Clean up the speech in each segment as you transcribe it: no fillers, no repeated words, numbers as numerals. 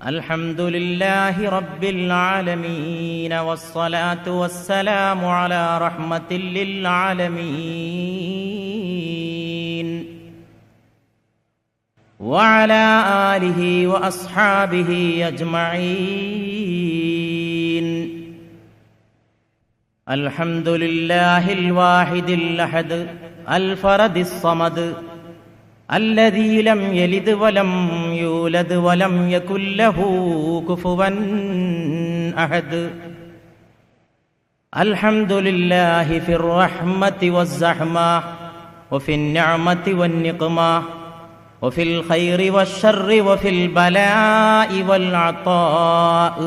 അൽഹംദുലില്ലാഹി റബ്ബിൽ ആലമീൻ വസ്സലാത്തു വസ്സലാമു അലാ റഹ്മത്തിൽ ലിൽ ആലമീൻ വഅലാ ആലിഹി വഅസ്ഹാബിഹി അജ്മഈൻ. അൽഹംദുലില്ലാഹിൽ വാഹിദിൽ അഹദ് അൽ ഫറദിസ് സമദ് الذي لم يلد ولم يولد ولم يكن له كفوا أحد. الحمد لله في الرحمة والزحمة وفي النعمة والنقمة وفي الخير والشر وفي البلاء والعطاء.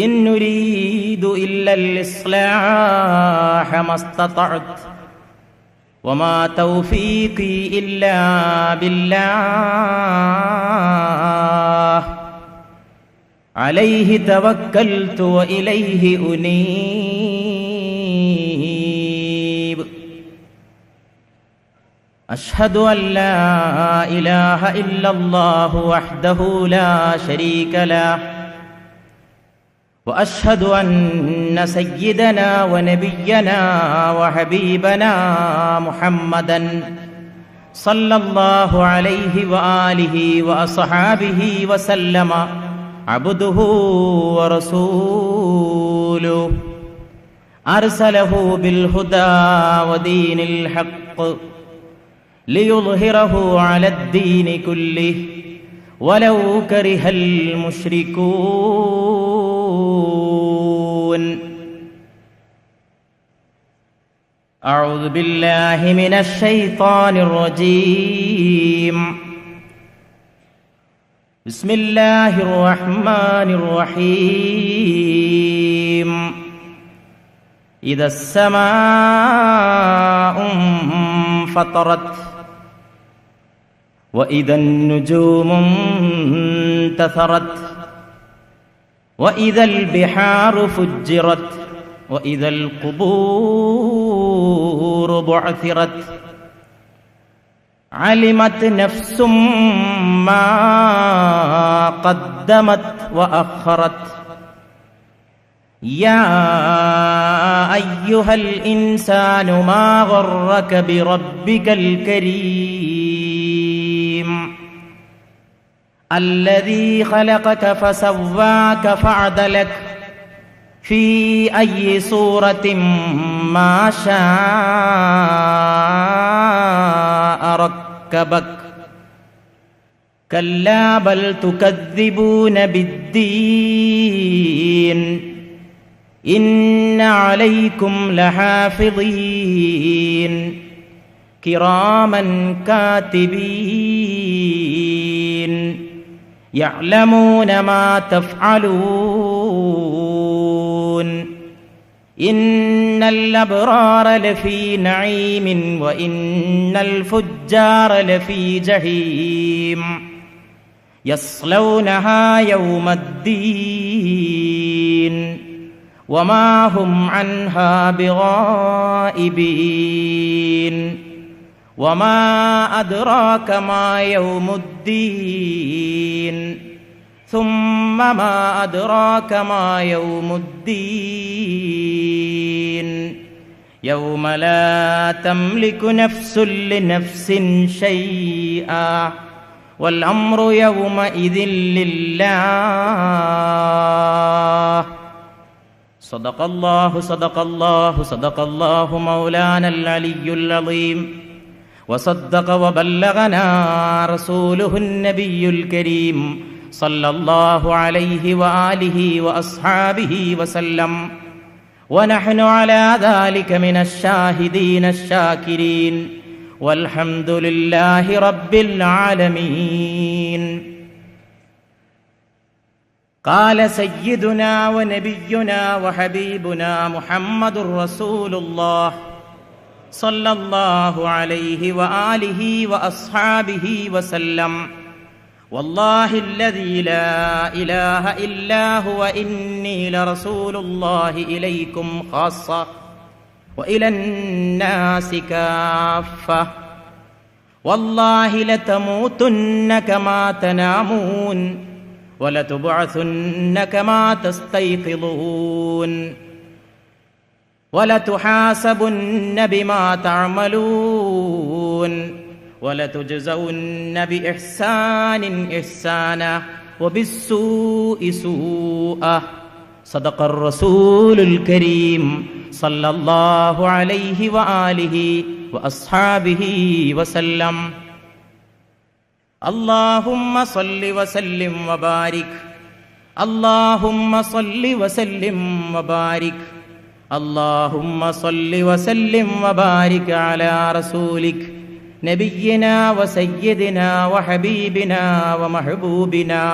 إن نريد إلا الإصلاح ما استطعت وما توفيقي إلا بالله عليه توكلت وإليه أنيب. أشهد أن لا إله إلا الله وحده لا شريك له وأشهد أن سيدنا ونبينا وحبيبنا محمدًا صلى الله عليه وآله وأصحابه وسلم عبده ورسوله أرسله بالهدى ودين الحق ليظهره على الدين كله ولو كره المشركون. أعوذ بالله من الشيطان الرجيم. بسم الله الرحمن الرحيم. إذا السماء انفطرت وإذا النجوم انتثرت وإذا البحار فجرت وإذا القبور بعثرت علمت نفس ما قدمت وأخرت. يا أيها الإنسان ما غرك بربك الكريم الذي خلقك فسواك فعدلك في أي صورة ما شاء ركبك. كلا بل تكذبون بالدين إن عليكم لحافظين كراما كاتبين يعلمون ما تفعلون. إن الأبرار لفي نعيم وإن الفجار لفي جحيم يصلونها يوم الدين وما هم عنها بغائبين. وما أدراك ما يوم الدين ثم ما أدراك ما يوم الدين يوم لا تملك نفس لنفس شيئا والأمر يومئذ لله. صدق الله مولانا العلي العظيم وصدق وبلغنا رسوله النبي الكريم صلى الله عليه وآله وأصحابه وسلم ونحن على ذلك من الشاهدين الشاكرين والحمد لله رب العالمين. قال سيدنا ونبينا وحبيبنا محمد رسول الله صلى الله عليه وآله وأصحابه وسلم والله الذي لا إله إلا هو إني لرسول الله إليكم خاصة وإلى الناس كافة والله لتموتن كما تنامون ولتبعثن كما تستيقظون ولتحاسبن بما تعملون ولتجزون بإحسان إحسانا وبالسوء سوءا صدق الرسول الكريم صلى الله عليه وآله وأصحابه وسلم اللهم صل وسلم وبارك اللهم صل وسلم وبارك اللهم صل وسلم وبارك على رسولك نبينا وسيدنا وحبيبنا ومحبوبنا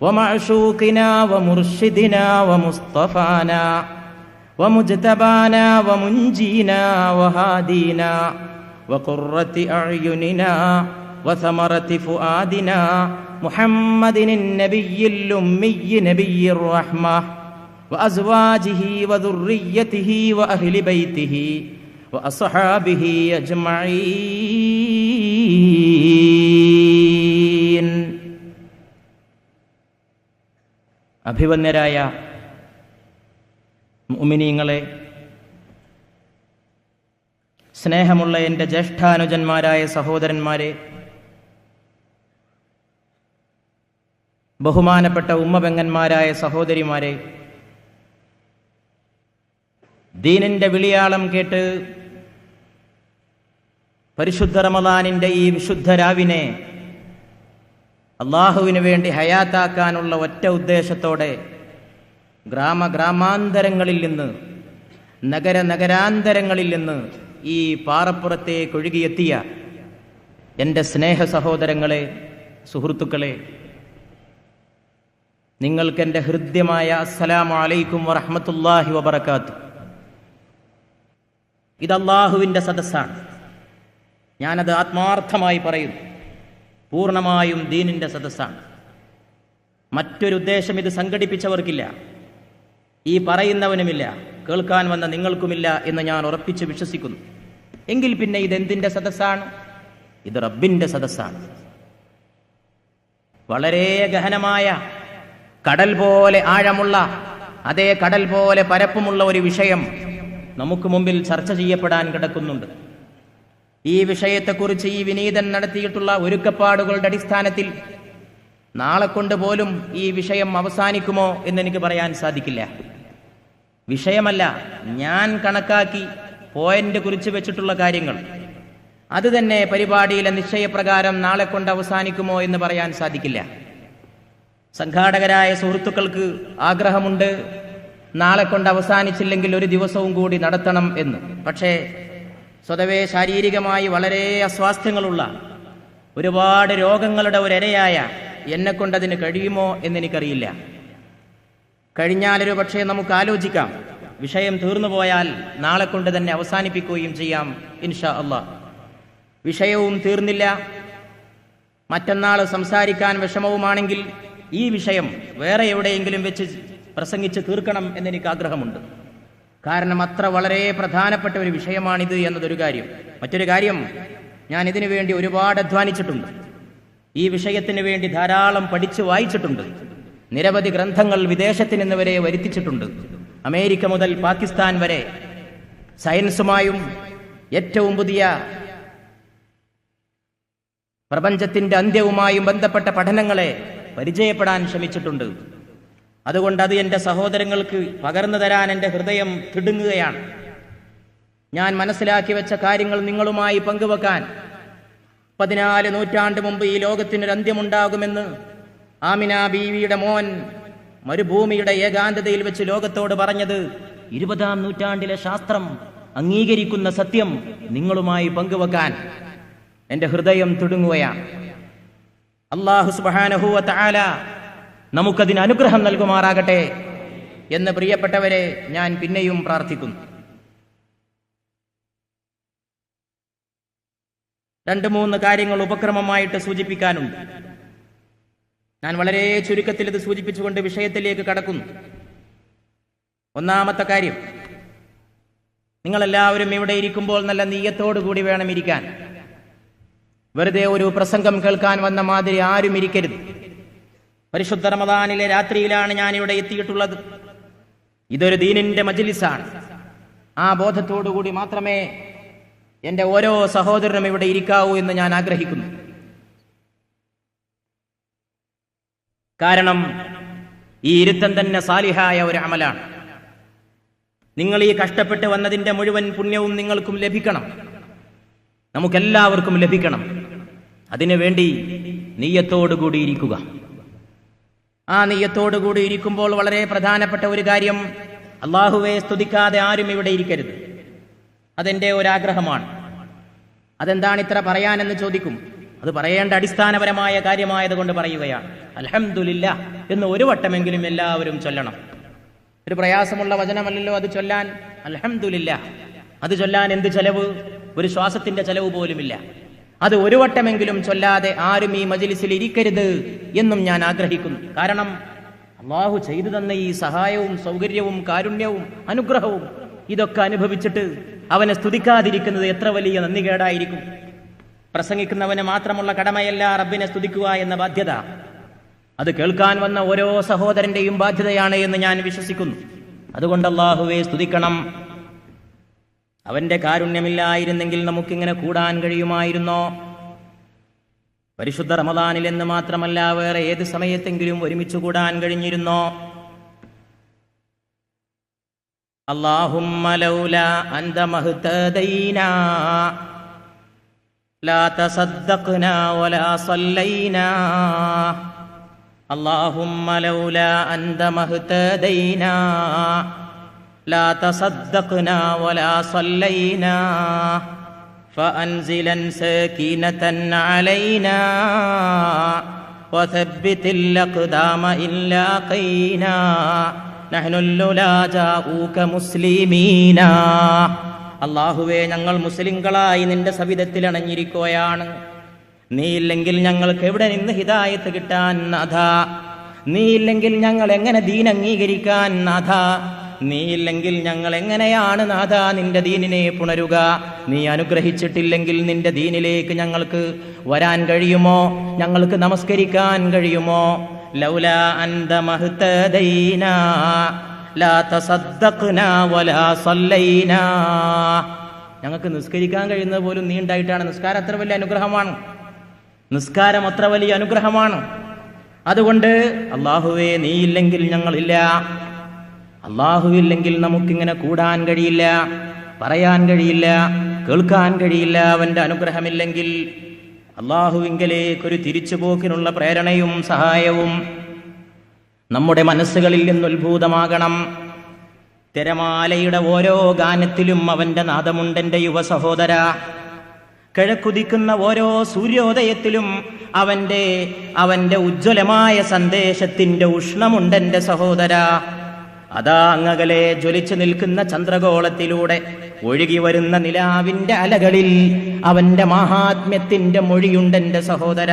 ومعشوقنا ومرشدنا ومصطفانا ومجتبانا ومنجينا وهادينا وقرة أعيننا وثمرة فؤادنا محمد النبي الأمي نبي الرحمة وأزواجه وذريته وأهل بيته وأصحابه أجمعين. അഭിവന്യരായ മുഅ്മിനീങ്ങളെ, സ്നേഹമുള്ള എൻ്റെ ജ്യേഷ്ഠാനുജന്മാരായ സഹോദരന്മാരെ, ബഹുമാനപ്പെട്ട ഉമ്മപെങ്ങന്മാരായ സഹോദരിമാരെ, ദീനിൻ്റെ വിളിയാളം കേട്ട് പരിശുദ്ധ റമദാനിൻ്റെ ഈ വിശുദ്ധ രാവിനെ അള്ളാഹുവിന് വേണ്ടി ഹയാത്താക്കാനുള്ള ഒറ്റ ഉദ്ദേശത്തോടെ ഗ്രാമാന്തരങ്ങളിൽ നിന്ന് നഗരാന്തരങ്ങളിൽ നിന്ന് ഈ പാറപ്പുറത്തേക്ക് ഒഴുകിയെത്തിയ എൻ്റെ സ്നേഹ സഹോദരങ്ങളെ, സുഹൃത്തുക്കളെ, നിങ്ങൾക്കെൻ്റെ ഹൃദ്യമായ അസ്സലാമു അലൈക്കും വറഹ്മത്തുള്ളാഹി വബറകാതുഹു. ഇത് അള്ളാഹുവിൻ്റെ സദസ്സാണ്. ഞാനത് ആത്മാർത്ഥമായി പറയുന്നു. പൂർണ്ണമായും ദീനിൻ്റെ സദസ്സാണ്. മറ്റൊരു ഉദ്ദേശം ഇത് സംഘടിപ്പിച്ചവർക്കില്ല, ഈ പറയുന്നവനുമില്ല, കേൾക്കാൻ വന്ന നിങ്ങൾക്കുമില്ല എന്ന് ഞാൻ ഉറപ്പിച്ച് വിശ്വസിക്കുന്നു. എങ്കിൽ പിന്നെ ഇതെന്തിൻ്റെ സദസ്സാണ്? ഇത് റബ്ബിൻ്റെ സദസ്സാണ്. വളരെ ഗഹനമായ, കടൽ പോലെ ആഴമുള്ള, അതേ കടൽ പോലെ പരപ്പുമുള്ള ഒരു വിഷയം നമുക്ക് മുമ്പിൽ ചർച്ച ചെയ്യപ്പെടാൻ കിടക്കുന്നുണ്ട്. ഈ വിഷയത്തെക്കുറിച്ച് ഈ വിനീതൻ നടത്തിയിട്ടുള്ള ഒരുക്കപ്പാടുകളുടെ അടിസ്ഥാനത്തിൽ നാളെ കൊണ്ട് പോലും ഈ വിഷയം അവസാനിക്കുമോ എന്നെനിക്ക് പറയാൻ സാധിക്കില്ല. വിഷയമല്ല, ഞാൻ കണക്കാക്കി പോയിന്റ് കുറിച്ച് വെച്ചിട്ടുള്ള കാര്യങ്ങൾ അത് തന്നെ പരിപാടിയിലെ നിശ്ചയപ്രകാരം നാളെ കൊണ്ട് അവസാനിക്കുമോ എന്ന് പറയാൻ സാധിക്കില്ല. സംഘാടകരായ സുഹൃത്തുക്കൾക്ക് ആഗ്രഹമുണ്ട് നാളെ കൊണ്ട് അവസാനിച്ചില്ലെങ്കിൽ ഒരു ദിവസവും കൂടി നടത്തണം എന്ന്. പക്ഷേ സ്വതവേ ശാരീരികമായി വളരെ അസ്വാസ്ഥ്യങ്ങളുള്ള, ഒരുപാട് രോഗങ്ങളുടെ ഒരരയായ എന്നെക്കൊണ്ടതിന് കഴിയുമോ എന്നെനിക്കറിയില്ല. കഴിഞ്ഞാലൊരു പക്ഷേ നമുക്ക് ആലോചിക്കാം. വിഷയം തീർന്നു പോയാൽ നാളെ കൊണ്ട് തന്നെ അവസാനിപ്പിക്കുകയും ചെയ്യാം ഇൻഷാ അല്ലാഹ്. വിഷയവും തീർന്നില്ല, മറ്റന്നാൾ സംസാരിക്കാൻ വിഷമവുമാണെങ്കിൽ ഈ വിഷയം വേറെ എവിടെയെങ്കിലും വെച്ച് പ്രസംഗിച്ച് തീർക്കണം എന്നെനിക്ക് ആഗ്രഹമുണ്ട്. കാരണം അത്ര വളരെ പ്രധാനപ്പെട്ട ഒരു വിഷയമാണിത് എന്നതൊരു കാര്യം. മറ്റൊരു കാര്യം, ഞാൻ ഇതിനു വേണ്ടി ഒരുപാട് അധ്വാനിച്ചിട്ടുണ്ട്. ഈ വിഷയത്തിന് വേണ്ടി ധാരാളം പഠിച്ച് വായിച്ചിട്ടുണ്ട്. നിരവധി ഗ്രന്ഥങ്ങൾ വിദേശത്ത് നിന്ന് വരെ വരുത്തിച്ചിട്ടുണ്ട്. അമേരിക്ക മുതൽ പാകിസ്ഥാൻ വരെ സയൻസുമായും ഏറ്റവും പുതിയ പ്രപഞ്ചത്തിന്റെ അന്ത്യവുമായും ബന്ധപ്പെട്ട പഠനങ്ങളെ പരിചയപ്പെടാൻ ശ്രമിച്ചിട്ടുണ്ട്. അതുകൊണ്ട് അത് എൻ്റെ സഹോദരങ്ങൾക്ക് പകർന്നു തരാൻ എൻ്റെ ഹൃദയം തിടുങ്ങുകയാണ്. ഞാൻ മനസ്സിലാക്കി വെച്ച കാര്യങ്ങൾ നിങ്ങളുമായി പങ്കുവെക്കാൻ. 14 നൂറ്റാണ്ട് മുമ്പ് ഈ ലോകത്തിനൊരു അന്ത്യമുണ്ടാകുമെന്ന് ആമിന ബീവിയുടെ മോൻ മരുഭൂമിയുടെ ഏകാന്തതയിൽ വെച്ച് ലോകത്തോട് പറഞ്ഞത് 20-ാം നൂറ്റാണ്ടിലെ ശാസ്ത്രം അംഗീകരിക്കുന്ന സത്യം നിങ്ങളുമായി പങ്കുവെക്കാൻ എൻ്റെ ഹൃദയം തിടുങ്ങുകയാണ്. അല്ലാഹു സുബ്ഹാനഹു വ തആല നമുക്കതിന് അനുഗ്രഹം നൽകുമാറാകട്ടെ എന്ന് പ്രിയപ്പെട്ടവരെ ഞാൻ പിന്നെയും പ്രാർത്ഥിക്കുന്നു. 2-3 കാര്യങ്ങൾ ഉപക്രമമായിട്ട് സൂചിപ്പിക്കാനുണ്ട്. ഞാൻ വളരെ ചുരുക്കത്തിൽ ഇത് സൂചിപ്പിച്ചുകൊണ്ട് വിഷയത്തിലേക്ക് കടക്കുന്നു. ഒന്നാമത്തെ കാര്യം, നിങ്ങളെല്ലാവരും ഇവിടെ ഇരിക്കുമ്പോൾ നല്ല നീയത്തോടു കൂടി വേണം ഇരിക്കാൻ. വെറുതെ ഒരു പ്രസംഗം കേൾക്കാൻ വന്ന മാതിരി ആരും ഇരിക്കരുത്. പരിശുദ്ധ റമദാനിലെ രാത്രിയിലാണ് ഞാനിവിടെ എത്തിയിട്ടുള്ളത്. ഇതൊരു ദീനിന്റെ മജ്ലിസാണ്. ആ ബോധത്തോടുകൂടി മാത്രമേ എൻ്റെ ഓരോ സഹോദരനും ഇവിടെ ഇരിക്കാവൂ എന്ന് ഞാൻ ആഗ്രഹിക്കുന്നു. കാരണം ഈ ഇരുത്തം തന്നെ സാലിഹായ ഒരു അമലാണ്. നിങ്ങൾ ഈ കഷ്ടപ്പെട്ട് വന്നതിൻ്റെ മുഴുവൻ പുണ്യവും നിങ്ങൾക്കും ലഭിക്കണം, നമുക്കെല്ലാവർക്കും ലഭിക്കണം. അതിനുവേണ്ടി നീയത്തോടുകൂടി ഇരിക്കുക. ആ നീയത്തോടുകൂടി ഇരിക്കുമ്പോൾ വളരെ പ്രധാനപ്പെട്ട ഒരു കാര്യം, അള്ളാഹുവെ സ്തുതിക്കാതെ ആരും ഇവിടെ ഇരിക്കരുത്. അതെൻ്റെ ഒരാഗ്രഹമാണ്. അതെന്താണ് ഇത്ര പറയാനെന്ന് ചോദിക്കും. അത് പറയേണ്ട അടിസ്ഥാനപരമായ കാര്യമായതുകൊണ്ട് പറയുകയാണ്. അൽഹംദുലില്ലാഹ് എന്ന് ഒരു വട്ടമെങ്കിലും എല്ലാവരും ചൊല്ലണം. ഒരു പ്രയാസമുള്ള വചനമല്ലല്ലോ അത് ചൊല്ലാൻ. അൽഹംദുലില്ലാഹ് അത് ചൊല്ലാൻ എന്ത് ചെലവ്? ഒരു ശ്വാസത്തിന്റെ ചെലവ് പോലുമില്ല. അത് ഒരു വട്ടമെങ്കിലും ചൊല്ലാതെ ആരും ഈ മജ്ലിസിൽ ഇരിക്കരുത് എന്നും ഞാൻ ആഗ്രഹിക്കുന്നു. കാരണം അള്ളാഹു ചെയ്തു തന്ന ഈ സഹായവും സൗകര്യവും കാരുണ്യവും അനുഗ്രഹവും ഇതൊക്കെ അനുഭവിച്ചിട്ട് അവനെ സ്തുതിക്കാതിരിക്കുന്നത് എത്ര വലിയ നന്ദികേടായിരിക്കും. പ്രസംഗിക്കുന്നവന് മാത്രമുള്ള കടമയല്ല റബ്ബിനെ സ്തുതിക്കുക എന്ന ബാധ്യത. അത് കേൾക്കാൻ വന്ന ഓരോ സഹോദരന്റെയും ബാധ്യതയാണ് എന്ന് ഞാൻ വിശ്വസിക്കുന്നു. അതുകൊണ്ട് അല്ലാഹുവെ സ്തുതിക്കണം. അവന്റെ കാരുണ്യമില്ലായിരുന്നെങ്കിൽ നമുക്കിങ്ങനെ കൂടാൻ കഴിയുമായിരുന്നോ? പരിശുദ്ധ റമദാനിൽ എന്ന് മാത്രമല്ല വേറെ ഏത് സമയത്തെങ്കിലും ഒരുമിച്ച് കൂടാൻ കഴിഞ്ഞിരുന്നോ? അല്ലാഹുമ്മ ലൗലാ അൻത മഹ്തദൈനാ ലാ തസദ്ദഖ്നാ വലാ സല്ലൈനാ. അല്ലാഹുമ്മ ലൗലാ അൻത മഹ്തദൈനാ ലാ തസദ്ദഖ്നാ വലാ സല്ലൈനാ ഫഅൻസിലൻ സകീനതൻ അലൈനാ വസബ്ബിതിൽ അഖ്ദാമ ഇല്ലാ ഖൈനാ നഹ്നുൽ ലാ ജാഊക മുസ്ലിമീന. അല്ലാഹുവേ, ഞങ്ങൾ മുസ്ലിംകളായി നിന്റെ സവിധത്തിൽ അണഞ്ഞിരിക്കുകയാണ്. നീ ഇല്ലെങ്കിൽ ഞങ്ങൾക്ക് എവിടെ നിന്ന് ഹിദായത്ത് കിട്ടാൻ നാഥ? നീ ഇല്ലെങ്കിൽ ഞങ്ങൾ എങ്ങനെ ദീൻ അംഗീകരിക്കാൻ നാഥ? നീ ഇല്ലെങ്കിൽ ഞങ്ങൾ എങ്ങനെയാണ് നാഥ നിന്റെ ദീനിനെ പുണരുക? നീ അനുഗ്രഹിച്ചിട്ടില്ലെങ്കിൽ നിന്റെ ദീനിലേക്ക് ഞങ്ങൾക്ക് വരാൻ കഴിയുമോ? ഞങ്ങൾക്ക് നമസ്കരിക്കാൻ കഴിയുമോ? ലൗലാ അൻത മഹ്തദൈനാ ലാ തസദ്ദഖ്നാ വലാ സല്ലൈനാ. ഞങ്ങൾക്ക് നിസ്കരിക്കാൻ കഴിയുന്നത് പോലും നീ ഉണ്ടായിട്ടാണ്. നിസ്കാരം അത്ര വലിയ അനുഗ്രഹമാണ്. നിസ്കാരം അത്ര വലിയ അനുഗ്രഹമാണ്. അതുകൊണ്ട് അല്ലാഹുവേ, നീ ഇല്ലെങ്കിൽ ഞങ്ങളില്ല. അല്ലാഹു ഇല്ലെങ്കിൽ നമുക്കിങ്ങനെ കൂടാൻ കഴിയില്ല, പറയാൻ കഴിയില്ല, കേൾക്കാൻ കഴിയില്ല. അവന്റെ അനുഗ്രഹമില്ലെങ്കിൽ അല്ലാഹുവിങ്കലേക്കൊരു തിരിച്ചുപോക്കിനുള്ള പ്രേരണയും സഹായവും നമ്മുടെ മനസ്സുകളിൽ നിന്ന് ഉത്ഭൂതമാകണം. തിരമാലയുടെ ഓരോ ഗാനത്തിലും അവന്റെ നാദമുണ്ടെന്റെ യുവ സഹോദര. കിഴക്കുദിക്കുന്ന ഓരോ സൂര്യോദയത്തിലും അവന്റെ ഉജ്ജ്വലമായ സന്ദേശത്തിന്റെ ഉഷ്ണമുണ്ടെന്റെ സഹോദര. അതാ അങ്ങകലെ ജ്വലിച്ചു നിൽക്കുന്ന ചന്ദ്രഗോളത്തിലൂടെ ഒഴുകി വരുന്ന നിലാവിന്റെ അലകളിൽ അവന്റെ മഹാത്മ്യത്തിന്റെ മൊഴിയുണ്ടെന്റെ സഹോദര.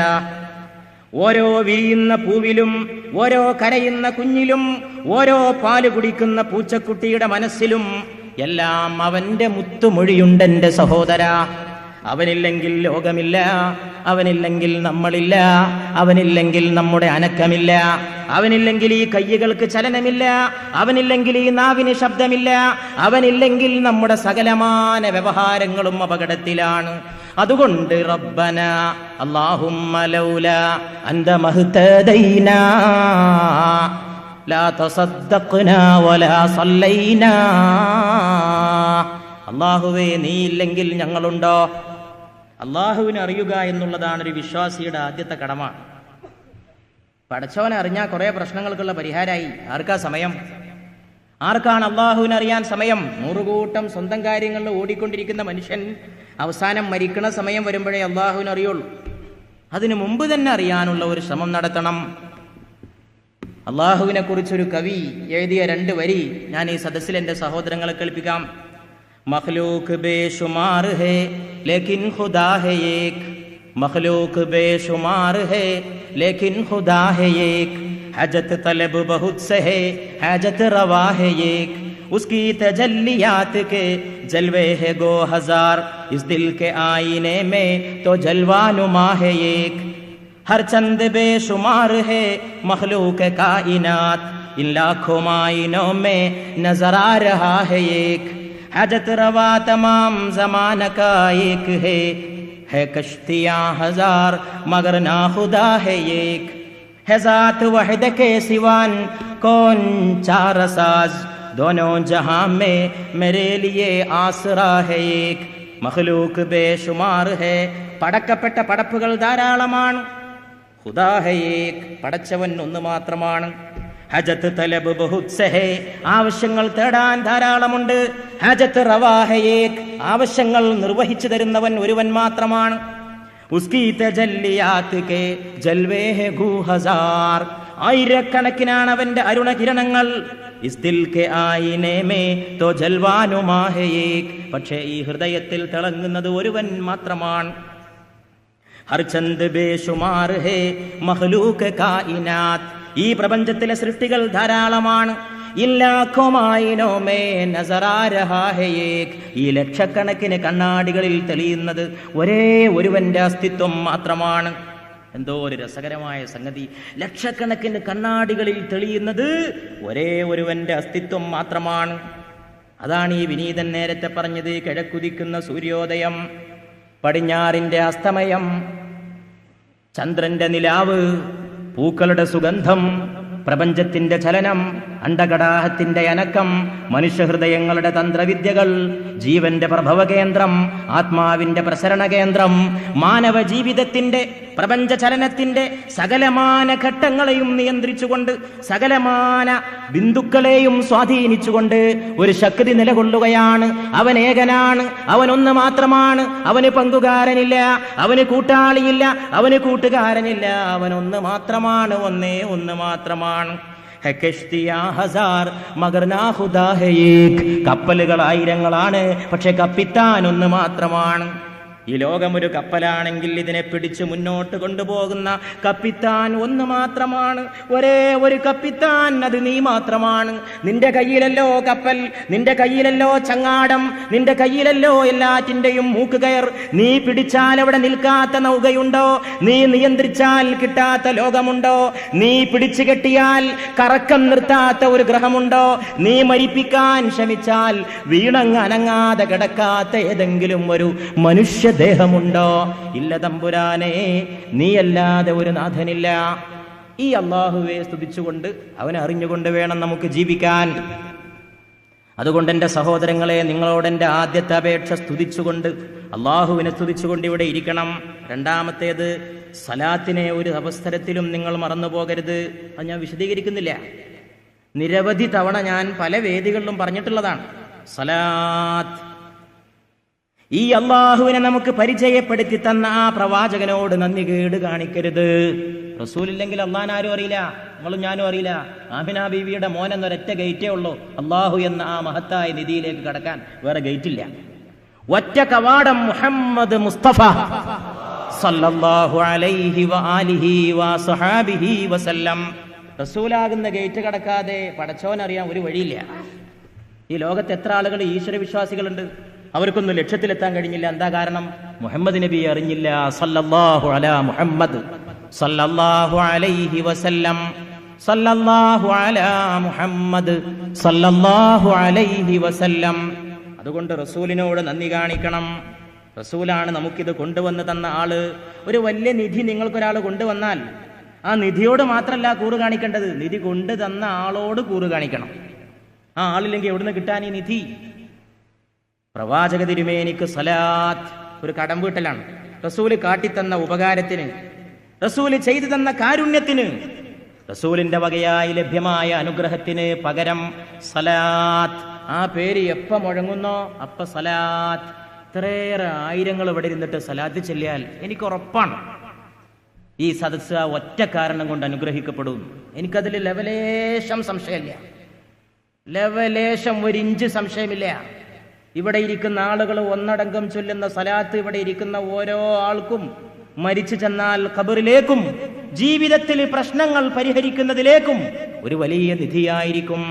ഓരോ വിരിയുന്ന പൂവിലും ഓരോ കരയുന്ന കുഞ്ഞിലും ഓരോ പാല് കുടിക്കുന്ന പൂച്ചക്കുട്ടിയുടെ മനസ്സിലും എല്ലാം അവന്റെ മുത്തുമൊഴിയുണ്ടെന്റെ സഹോദര. അവനില്ലെങ്കിൽ ലോകമില്ല, അവനില്ലെങ്കിൽ നമ്മളില്ല, അവനില്ലെങ്കിൽ നമ്മുടെ അനക്കമില്ല, അവനില്ലെങ്കിൽ ഈ കയ്യുകൾക്ക് ചലനമില്ല, അവനില്ലെങ്കിൽ ഈ നാവിന് ശബ്ദമില്ല, അവനില്ലെങ്കിൽ നമ്മുടെ സകലമാന വ്യവഹാരങ്ങളും അപകടത്തിലാണ്. അതുകൊണ്ട് റബ്ബന അല്ലാഹുമ്മ ലൗലാ അൻത മഹ്തദൈനാ ലാ തസദ്ദഖ്നാ വലാ സല്ലൈനാ. അല്ലാഹുവേ, നീ ഇല്ലെങ്കിൽ ഞങ്ങളുണ്ടോ? അള്ളാഹുവിനെ അറിയുക എന്നുള്ളതാണ് ഒരു വിശ്വാസിയുടെ ആദ്യത്തെ കടമ. പടച്ചവനെ അറിഞ്ഞാൽ കുറേ പ്രശ്നങ്ങൾക്കുള്ള പരിഹാരമായി. ആർക്കാ സമയം? ആർക്കാണ് അള്ളാഹുവിനെ അറിയാൻ സമയം? നൂറുകൂട്ടം സ്വന്തം കാര്യങ്ങളിൽ ഓടിക്കൊണ്ടിരിക്കുന്ന മനുഷ്യൻ അവസാനം മരിക്കണ സമയം വരുമ്പോഴേ അള്ളാഹുവിനെ അറിയുള്ളൂ. അതിനു മുമ്പ് തന്നെ അറിയാനുള്ള ഒരു ശ്രമം നടത്തണം. അള്ളാഹുവിനെ കുറിച്ചൊരു കവി എഴുതിയ 2 വരി ഞാൻ ഈ സദസ്സിൽ എൻ്റെ സഹോദരങ്ങളെ കേൾപ്പിക്കാം. മഖ്ലൂഖ് ബേശുമാർ ഹേ ലേക്കിൻ ഖുദാ ഹേ ഏക്, മഖ്ലൂഖ് ബേശുമാർ ഹേ ലേക്കിൻ ഖുദാ ഹേ ഏക്, ഹജത് തലബ് ബഹുത് സേ ഹേ ഹജത് റവാ ഹേ ഏക്, उसकी तजल्लियात के जलवे है गो हजार, इस दिल के आईने में तो जलवा नुमा है एक, हर चंद बेशुमार है मखलूक कायनात, इन लाखों मायनों में नजर आ रहा है एक, हजत रवा तमाम ज़माना का एक है कश्तियाँ हजार मगर ना खुदा है एक, है ज़ात वहद के सिवान कौन चार साज, दोनों जहां में मेरे लिए आसरा है एक, മഖ്ലൂക്ക് ബേശുമാർ ഹേ, പടക്കപ്പെട്ട പടപ്പുകൾ ധാരാളമാണ്, ഖുദാ ഹേ ഏക്, പടച്ചവൻ ഒന്ന് മാത്രമാണ്. ഹജത്ത് തലബ് ബഹുത് സഹേ, ആവശ്യങ്ങൾ തേടാൻ ധാരാളമുണ്ട്. ഹജത്ത് റവാ ഹേ ഏക്, ആവശ്യങ്ങൾ നിർവഹിച്ചു തരുന്നവൻ ഒരുവൻ മാത്രമാണ്. ഉസ്കി തജല്ലിയാത് കെ ജൽവേ ഹേ ഗു ഹസാർ, ആയിരക്കണക്കിനാണ് അവന്റെ അരുണകിരണങ്ങൾ. ഇസ് ദിൽ കെ ആയിനെ മേ തോ ജൽവാനുമാ ഹേ ഏക്, പക്ഷേ ഈ ഹൃദയത്തിൽ തിളങ്ങുന്നത് ഒരുവൻ മാത്രമാണ്. ഹർ ചന്ദ് ബേശുമാർ ഹേ മഖ്ലൂക്ക് കായിനാത്ത്, ഈ പ്രപഞ്ചത്തിലെ സൃഷ്ടികൾ ധാരാളമാണ്. ഈ ലക്ഷക്കണക്കിന് കണ്ണാടികളിൽ തെളിയുന്നത് ഒരേ ഒരുവന്റെ അസ്തിത്വം മാത്രമാണ്. എന്തോ ഒരു രസകരമായ സംഗതി, ലക്ഷക്കണക്കിന് കണ്ണാടികളിൽ തെളിയുന്നത് ഒരേ ഒരുവന്റെ അസ്തിത്വം മാത്രമാണ്. അതാണ് ഈ വിനീതൻ നേരത്തെ പറഞ്ഞത്, കിഴക്കുദിക്കുന്ന സൂര്യോദയം, പടിഞ്ഞാറിന്റെ അസ്തമയം, ചന്ദ്രന്റെ നിലാവ്, പൂക്കളുടെ സുഗന്ധം, പ്രപഞ്ചത്തിന്റെ ചലനം, അണ്ടകടാഹത്തിന്റെ അനക്കം, മനുഷ്യഹൃദയങ്ങളുടെ തന്ത്രവിദ്യകൾ, ജീവന്റെ പ്രഭവ കേന്ദ്രം, ആത്മാവിന്റെ പ്രസരണ കേന്ദ്രം, മാനവ ജീവിതത്തിന്റെ പ്രപഞ്ച ചലനത്തിന്റെ സകലമാന ഘട്ടങ്ങളെയും നിയന്ത്രിച്ചുകൊണ്ട്, സകലമാന ബിന്ദുക്കളെയും സ്വാധീനിച്ചുകൊണ്ട് ഒരു ശക്തി നിലകൊള്ളുകയാണ്. അവൻ ഏകനാണ്, അവൻ ഒന്ന് മാത്രമാണ്, അവന് പങ്കുകാരനില്ല, അവന് കൂട്ടാളിയില്ല, അവന് കൂട്ടുകാരനില്ല, അവൻ ഒന്ന് മാത്രമാണ്, ഒന്നേ ഒന്ന് മാത്രമാണ്. കപ്പലുകൾ ആയിരങ്ങളാണ്, പക്ഷെ കപ്പിത്താൻ ഒന്ന് മാത്രമാണ്. ഈ ലോകമൊരു കപ്പലാണെങ്കിൽ ഇതിനെ പിടിച്ച് മുന്നോട്ട് കൊണ്ടുപോകുന്ന കപ്പിത്താൻ ഒന്ന് മാത്രമാണ്. ഒരേ ഒരു കപ്പിത്താൻ, അത് നീ മാത്രമാണ്. നിന്റെ കയ്യിലല്ലോ കപ്പൽ, നിന്റെ കയ്യിലല്ലോ ചങ്ങാടം, നിന്റെ കയ്യിലല്ലോ എല്ലാറ്റിന്റെയും മൂക്കുകയർ. നീ പിടിച്ചാൽ അവിടെ നിൽക്കാത്ത നൗകയുണ്ടോ? നീ നിയന്ത്രിച്ചാൽ കിട്ടാത്ത ലോകമുണ്ടോ? നീ പിടിച്ചു കെട്ടിയാൽ കറക്കം നിർത്താത്ത ഒരു ഗ്രഹമുണ്ടോ? നീ മരിപ്പിക്കാൻ ശ്രമിച്ചാൽ വീണങ്ങ് അനങ്ങാതെ കിടക്കാത്ത ഏതെങ്കിലും ഒരു മനുഷ്യ ദേഹമുണ്ടോ? ഇല്ല തമ്പുരാനെ, നീയല്ലാതെ ഒരു നാഥനില്ല. ഈ അള്ളാഹുവെ സ്തുതിച്ചുകൊണ്ട്, അവനെ അറിഞ്ഞുകൊണ്ട് വേണം നമുക്ക് ജീവിക്കാൻ. അതുകൊണ്ട് എൻ്റെ സഹോദരങ്ങളെ, നിങ്ങളോട് എൻ്റെ ആദ്യത്തെ അപേക്ഷ സ്തുതിച്ചുകൊണ്ട്, അള്ളാഹുവിനെ സ്തുതിച്ചുകൊണ്ട് ഇവിടെ ഇരിക്കണം. രണ്ടാമത്തേത്, സലാത്തിനെ ഒരു അവസരത്തിലും നിങ്ങൾ മറന്നു പോകരുത്. അത് ഞാൻ വിശദീകരിക്കുന്നില്ല, നിരവധി തവണ ഞാൻ പല വേദികളിലും പറഞ്ഞിട്ടുള്ളതാണ്. സലാത്ത്, ഈ അള്ളാഹുവിനെ നമുക്ക് പരിചയപ്പെടുത്തി തന്ന ആ പ്രവാചകനോട് നന്ദി കേട് കാണിക്കരുത്. റസൂലില്ലെങ്കിൽ അള്ളാഹ് ആരും അറിയില്ല, നിങ്ങളും ഞാനും അറിയില്ല. ആമിന ബീവിയുടെ മോൻ എന്നൊരൊറ്റ ഗേറ്റേ ഉള്ളൂ, അള്ളാഹു എന്ന ആ മഹത്തായ നിധിയിലേക്ക് കടക്കാൻ വേറെ ഗേറ്റില്ല. ഒറ്റ കവാടം, മുഹമ്മദ് മുസ്തഫ സല്ലല്ലാഹു അലൈഹി വആലിഹി വസഹാബിഹി വസല്ലം. റസൂലാകുന്ന ഗേറ്റ് കടക്കാതെ പടച്ചോനറിയാൻ ഒരു വഴിയില്ല. ഈ ലോകത്ത് എത്ര ആളുകൾ ഈശ്വരവിശ്വാസികളുണ്ട്, അവർക്കൊന്നും ലക്ഷ്യത്തിലെത്താൻ കഴിഞ്ഞില്ല. എന്താ കാരണം? മുഹമ്മദ് നബി അറിഞ്ഞില്ല. സല്ലല്ലാഹു അലാ മുഹമ്മദ് സല്ലല്ലാഹു അലൈഹി വസല്ലം, സല്ലല്ലാഹു അലാ മുഹമ്മദ് സല്ലല്ലാഹു അലൈഹി വസല്ലം. അതുകൊണ്ട് റസൂലിനോട് നന്ദി കാണിക്കണം. റസൂലാണ് നമുക്കിത് കൊണ്ടുവന്ന് തന്ന ആള്. ഒരു വലിയ നിധി നിങ്ങൾക്കൊരാൾ കൊണ്ടുവന്നാൽ ആ നിധിയോട് മാത്രമല്ല കൂറ് കാണിക്കേണ്ടത്, നിധി കൊണ്ടു തന്ന ആളോട് കൂറ് കാണിക്കണം. ആ ആളില്ലെങ്കിൽ എവിടുന്ന് കിട്ടാൻ ഈ നിധി? പ്രവാചക തിരുമേനിക്ക് സലാത്ത് ഒരു കടം വീട്ടലാണ്. റസൂല് കാട്ടിത്തന്ന ഉപകാരത്തിന്, റസൂല് ചെയ്തു തന്ന കാരുണ്യത്തിന്, റസൂലിന്റെ വകയായി ലഭ്യമായ അനുഗ്രഹത്തിന് പകരം സലാത്ത്. ആ പേര് എപ്പ മുഴങ്ങുന്നോ അപ്പ സലാത്ത്. ഇത്രയേറെ ആയിരങ്ങൾ ഇവിടെ ഇരുന്നിട്ട് സലാത്ത് ചൊല്ലിയാൽ എനിക്ക് ഉറപ്പാണ് ഈ സദസ്സ് ആ ഒറ്റ കാരണം കൊണ്ട് അനുഗ്രഹിക്കപ്പെടും. എനിക്കതിൽ ലവലേശം സംശയമില്ല, ലവലേശം ഒരു ഇഞ്ച് സംശയമില്ല. ഇവിടെ ഇരിക്കുന്ന ആളുകൾ ഒന്നടങ്കം ചൊല്ലുന്ന സലാത്ത് ഇവിടെ ഇരിക്കുന്ന ഓരോ ആൾക്കും മരിച്ചു ചെന്നാൽ ഖബറിലേക്കും ജീവിതത്തിൽ പ്രശ്നങ്ങൾ പരിഹരിക്കുന്നതിലേക്കും ഒരു വലിയ നിധിയായിരിക്കും.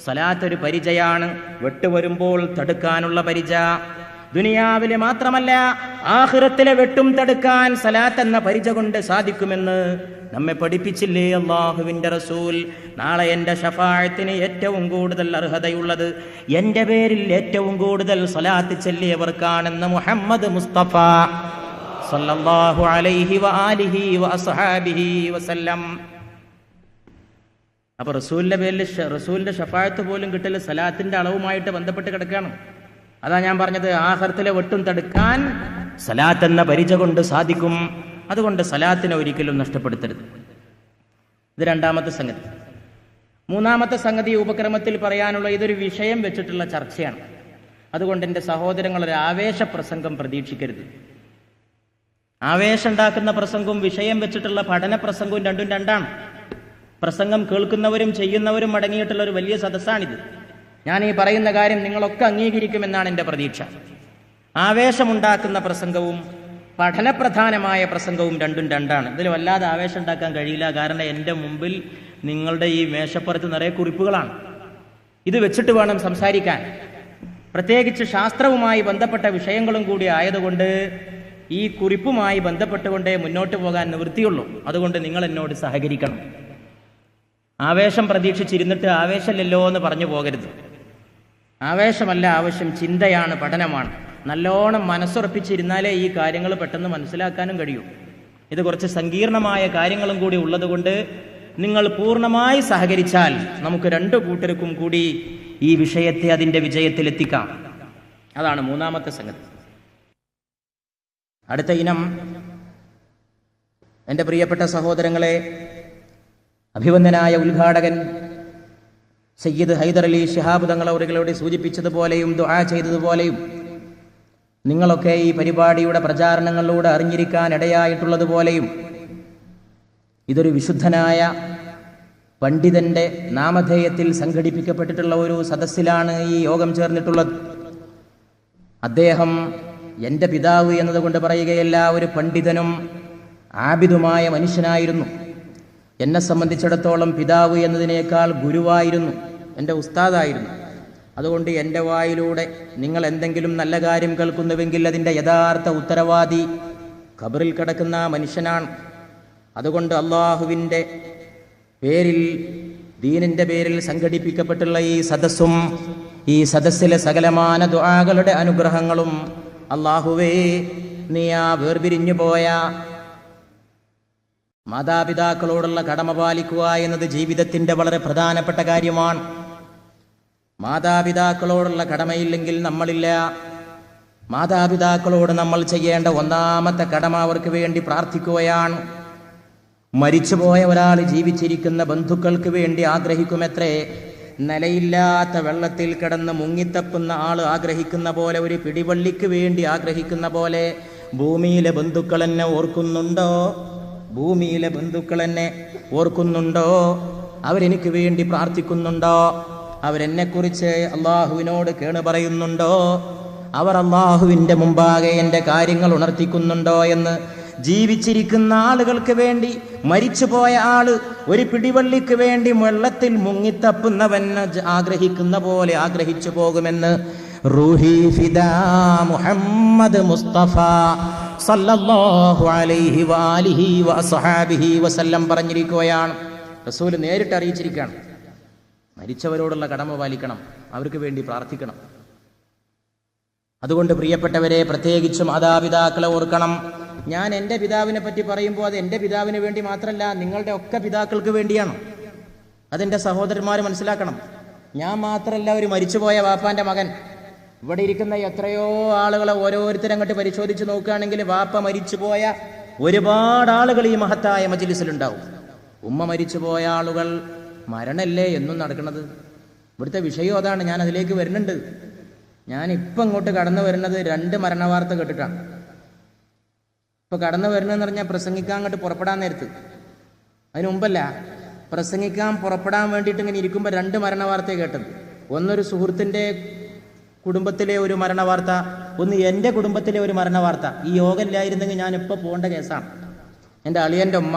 സലാത്തൊരു പരിചയാണ്, വെട്ടുവരുമ്പോൾ തടുക്കാനുള്ള പരിച. ദുനിയാവിലെ മാത്രമല്ല ആഖിറത്തിലെ വെട്ടും തടുക്കാൻ സലാത്ത് എന്ന പരിച കൊണ്ട് സാധിക്കുമെന്ന് നമ്മെ പഠിപ്പിച്ചില്ലേ അല്ലാഹുവിൻ്റെ റസൂൽ? നാളെ എൻ്റെ ശഫാഅത്തിന് ഏറ്റവും കൂടുതൽ അർഹതയുള്ളത് എൻ്റെ പേരിൽ ഏറ്റവും കൂടുതൽ സലാത്ത് ചൊല്ലിയവർക്കാണെന്ന് മുഹമ്മദ് മുസ്തഫ സല്ലല്ലാഹു അലൈഹി വആലിഹി വഅസ്ഹാബിഹി വസല്ലം. അപ്പോൾ റസൂലിൻ്റെ പേരിൽ റസൂലിൻ്റെ ശഫാഅത്ത് പോലും കിട്ടൽ സലാത്തിൻ്റെ അളവുമായിട്ട് ബന്ധപ്പെട്ട് കിടക്കുകയാണ്. അതാ ഞാൻ പറഞ്ഞത്, ആഖിറത്തിലെ വെട്ടും തടുക്കാൻ സലാത്ത് എന്ന പരിച കൊണ്ട് സാധിക്കും. അതുകൊണ്ട് സലാത്തിനെ ഒരിക്കലും നഷ്ടപ്പെടുത്തരുത്. ഇത് രണ്ടാമത്തെ സംഗതി. മൂന്നാമത്തെ സംഗതി ഉപക്രമത്തിൽ പറയാനുള്ള ഇതൊരു വിഷയം വെച്ചിട്ടുള്ള ചർച്ചയാണ്. അതുകൊണ്ട് എൻ്റെ സഹോദരങ്ങൾ ഒരു ആവേശപ്രസംഗം പ്രതീക്ഷിക്കരുത്. ആവേശമുണ്ടാക്കുന്ന പ്രസംഗവും വിഷയം വെച്ചിട്ടുള്ള പഠന പ്രസംഗവും രണ്ടും രണ്ടാണ്. പ്രസംഗം കേൾക്കുന്നവരും ചെയ്യുന്നവരും അടങ്ങിയിട്ടുള്ള ഒരു വലിയ സദസ്സാണിത്. ഞാൻ ഈ പറയുന്ന കാര്യം നിങ്ങളൊക്കെ അംഗീകരിക്കുമെന്നാണ് എൻ്റെ പ്രതീക്ഷ. ആവേശമുണ്ടാക്കുന്ന പ്രസംഗവും പഠനപ്രധാനമായ പ്രസംഗവും രണ്ടും രണ്ടാണ്. ഇതിൽ വല്ലാതെ ആവേശം ഉണ്ടാക്കാൻ കഴിയില്ല. കാരണം എൻ്റെ മുമ്പിൽ നിങ്ങളുടെ ഈ മേശപ്പുറത്ത് നിറയെ കുറിപ്പുകളാണ്. ഇത് വെച്ചിട്ട് വേണം സംസാരിക്കാൻ. പ്രത്യേകിച്ച് ശാസ്ത്രവുമായി ബന്ധപ്പെട്ട വിഷയങ്ങളും കൂടി ആയതുകൊണ്ട് ഈ കുറിപ്പുമായി ബന്ധപ്പെട്ടുകൊണ്ടേ മുന്നോട്ട് പോകാൻ നിവൃത്തിയുള്ളൂ. അതുകൊണ്ട് നിങ്ങൾ എന്നോട് സഹകരിക്കണം. ആവേശം പ്രതീക്ഷിച്ചിരുന്നിട്ട് ആവേശമില്ലല്ലോ എന്ന് പറഞ്ഞു പോകരുത്. ആവേശമല്ല ആവശ്യം, ചിന്തയാണ്, പഠനമാണ്. നല്ലോണം മനസ്സുറപ്പിച്ചിരുന്നാലേ ഈ കാര്യങ്ങൾ പെട്ടെന്ന് മനസ്സിലാക്കാനും കഴിയൂ. ഇത് കുറച്ച് സങ്കീർണമായ കാര്യങ്ങളും കൂടി ഉള്ളതുകൊണ്ട് നിങ്ങൾ പൂർണ്ണമായി സഹകരിച്ചാൽ നമുക്ക് രണ്ടു കൂട്ടർക്കും കൂടി ഈ വിഷയത്തെ അതിൻ്റെ വിജയത്തിലെത്തിക്കാം. അതാണ് മൂന്നാമത്തെ സംഗതി. അടുത്ത ഇനം, എൻ്റെ പ്രിയപ്പെട്ട സഹോദരങ്ങളെ, അഭിവന്ദനായ ഉദ്ഘാടകൻ സയ്യിദ് ഹൈദർ അലി ശിഹാബ് തങ്ങൾ അവരുകളോട് സൂചിപ്പിച്ചതുപോലെയും ദുആ ചെയ്തതുപോലെയും നിങ്ങളൊക്കെ ഈ പരിപാടിയുടെ പ്രചാരണങ്ങളിലൂടെ അറിഞ്ഞിരിക്കാൻ ഇടയായിട്ടുള്ളതുപോലെയും ഇതൊരു വിശുദ്ധനായ പണ്ഡിതന്റെ നാമധേയത്തിൽ സംഘടിപ്പിക്കപ്പെട്ടിട്ടുള്ള ഒരു സദസ്സിലാണ് ഈ യോഗം ചേർന്നിട്ടുള്ളത്. അദ്ദേഹം എൻ്റെ പിതാവ് എന്നതുകൊണ്ട് പറയുകയല്ല, ഒരു പണ്ഡിതനും ആബിദുമായ മനുഷ്യനായിരുന്നു. എന്നെ സംബന്ധിച്ചിടത്തോളം പിതാവ് എന്നതിനേക്കാൾ ഗുരുവായിരുന്നു, എൻ്റെ ഉസ്താദായിരുന്നു. അതുകൊണ്ട് എൻ്റെ വായിലൂടെ നിങ്ങൾ എന്തെങ്കിലും നല്ല കാര്യം കേൾക്കുന്നുവെങ്കിൽ അതിൻ്റെ യഥാർത്ഥ ഉത്തരവാദി ഖബറിൽ കിടക്കുന്ന മനുഷ്യനാണ്. അതുകൊണ്ട് അള്ളാഹുവിൻ്റെ പേരിൽ, ദീനിൻ്റെ പേരിൽ സംഘടിപ്പിക്കപ്പെട്ടുള്ള ഈ സദസ്സും ഈ സദസ്സിലെ സകലമാന ദുആകളുടെ അനുഗ്രഹങ്ങളും അള്ളാഹുവേ, നീ ആ വേർപിരിഞ്ഞു പോയ മാതാപിതാക്കളോടുള്ള കടമ പാലിക്കുക എന്നത് ജീവിതത്തിൻ്റെ വളരെ പ്രധാനപ്പെട്ട കാര്യമാണ്. മാതാപിതാക്കളോടുള്ള കടമയില്ലെങ്കിൽ നമ്മളില്ല. മാതാപിതാക്കളോട് നമ്മൾ ചെയ്യേണ്ട ഒന്നാമത്തെ കടമ അവർക്ക് വേണ്ടി പ്രാർത്ഥിക്കുകയാണ്. മരിച്ചുപോയ ഒരാൾ ജീവിച്ചിരിക്കുന്ന ബന്ധുക്കൾക്ക് വേണ്ടി ആഗ്രഹിക്കുമത്രേ. നിലയില്ലാത്ത വെള്ളത്തിൽ കിടന്ന് മുങ്ങിത്തപ്പുന്ന ആൾ ആഗ്രഹിക്കുന്ന പോലെ, ഒരു പിടിവള്ളിക്ക് വേണ്ടി ആഗ്രഹിക്കുന്ന പോലെ ഭൂമിയിലെ ബന്ധുക്കൾ എന്നെ ഓർക്കുന്നുണ്ടോ? ഭൂമിയിലെ ബന്ധുക്കൾ എന്നെ ഓർക്കുന്നുണ്ടോ? അവരെനിക്ക് വേണ്ടി പ്രാർത്ഥിക്കുന്നുണ്ടോ? അവരെന്നെക്കുറിച്ച് അള്ളാഹുവിനോട് കേണ് പറയുന്നുണ്ടോ? അവർ അള്ളാഹുവിൻ്റെ മുമ്പാകെ എൻ്റെ കാര്യങ്ങൾ ഉണർത്തിക്കുന്നുണ്ടോ എന്ന് ജീവിച്ചിരിക്കുന്ന ആളുകൾക്ക് വേണ്ടി, മരിച്ചുപോയ ആള് ഒരു പിടിവള്ളിക്ക് വേണ്ടി വെള്ളത്തിൽ മുങ്ങിത്തപ്പുന്നവൻ ആഗ്രഹിക്കുന്ന പോലെ ആഗ്രഹിച്ചു പോകുമെന്ന് റൂഹി ഫിദാ മുഹമ്മദ് മുസ്തഫ സല്ലല്ലാഹു അലൈഹി വആലിഹി വഅസ്ഹാബിഹി വസല്ലം പറഞ്ഞിരിക്കുകയാണ്. റസൂൽ നേരിട്ട് അറിയിച്ചിരിക്കുകയാണ്, മരിച്ചവരോടുള്ള കടമ പാലിക്കണം, അവർക്ക് വേണ്ടി പ്രാർത്ഥിക്കണം. അതുകൊണ്ട് പ്രിയപ്പെട്ടവരെ, പ്രത്യേകിച്ചും മാതാപിതാക്കളെ ഓർക്കണം. ഞാൻ എൻ്റെ പിതാവിനെ പറ്റി പറയുമ്പോൾ അത് എൻ്റെ പിതാവിന് വേണ്ടി മാത്രമല്ല, നിങ്ങളുടെ ഒക്കെ പിതാക്കൾക്ക് വേണ്ടിയാണ്. അതെൻ്റെ സഹോദരന്മാർ മനസ്സിലാക്കണം. ഞാൻ മാത്രമല്ല ഒരു മരിച്ചുപോയ വാപ്പാൻ്റെ മകൻ. ഇവിടെ ഇരിക്കുന്ന എത്രയോ ആളുകളെ ഓരോരുത്തരങ്ങോട്ട് പരിശോധിച്ച് നോക്കുകയാണെങ്കിൽ വാപ്പ മരിച്ചുപോയ ഒരുപാട് ആളുകൾ ഈ മഹത്തായ മജ്ലിസിലുണ്ടാവും. ഉമ്മ മരിച്ചുപോയ ആളുകൾ മരണല്ലേ എന്നും നടക്കുന്നത്. ഇവിടുത്തെ വിഷയം അതാണ്. ഞാൻ അതിലേക്ക് വരുന്നുണ്ട്. ഞാൻ ഇപ്പം ഇങ്ങോട്ട് കടന്നു വരുന്നത് 2 മരണവാർത്ത കേട്ടിട്ടാണ്. ഇപ്പൊ കടന്നു വരുന്നതെന്ന് പറഞ്ഞാൽ പ്രസംഗിക്കാൻ അങ്ങോട്ട് പുറപ്പെടാൻ നേരത്ത്, അതിന് മുമ്പല്ല, പ്രസംഗിക്കാൻ പുറപ്പെടാൻ വേണ്ടിയിട്ട് ഇങ്ങനെ ഇരിക്കുമ്പോൾ 2 മരണവാർത്തയെ കേട്ടത്. ഒന്നൊരു സുഹൃത്തിൻ്റെ കുടുംബത്തിലെ ഒരു മരണവാർത്ത, ഒന്ന് എൻ്റെ കുടുംബത്തിലെ ഒരു മരണവാർത്ത. ഈ യോഗം ഇല്ലായിരുന്നെങ്കിൽ ഞാനിപ്പോൾ പോകേണ്ട കേസാണ്. എൻ്റെ അളിയൻ്റെ ഉമ്മ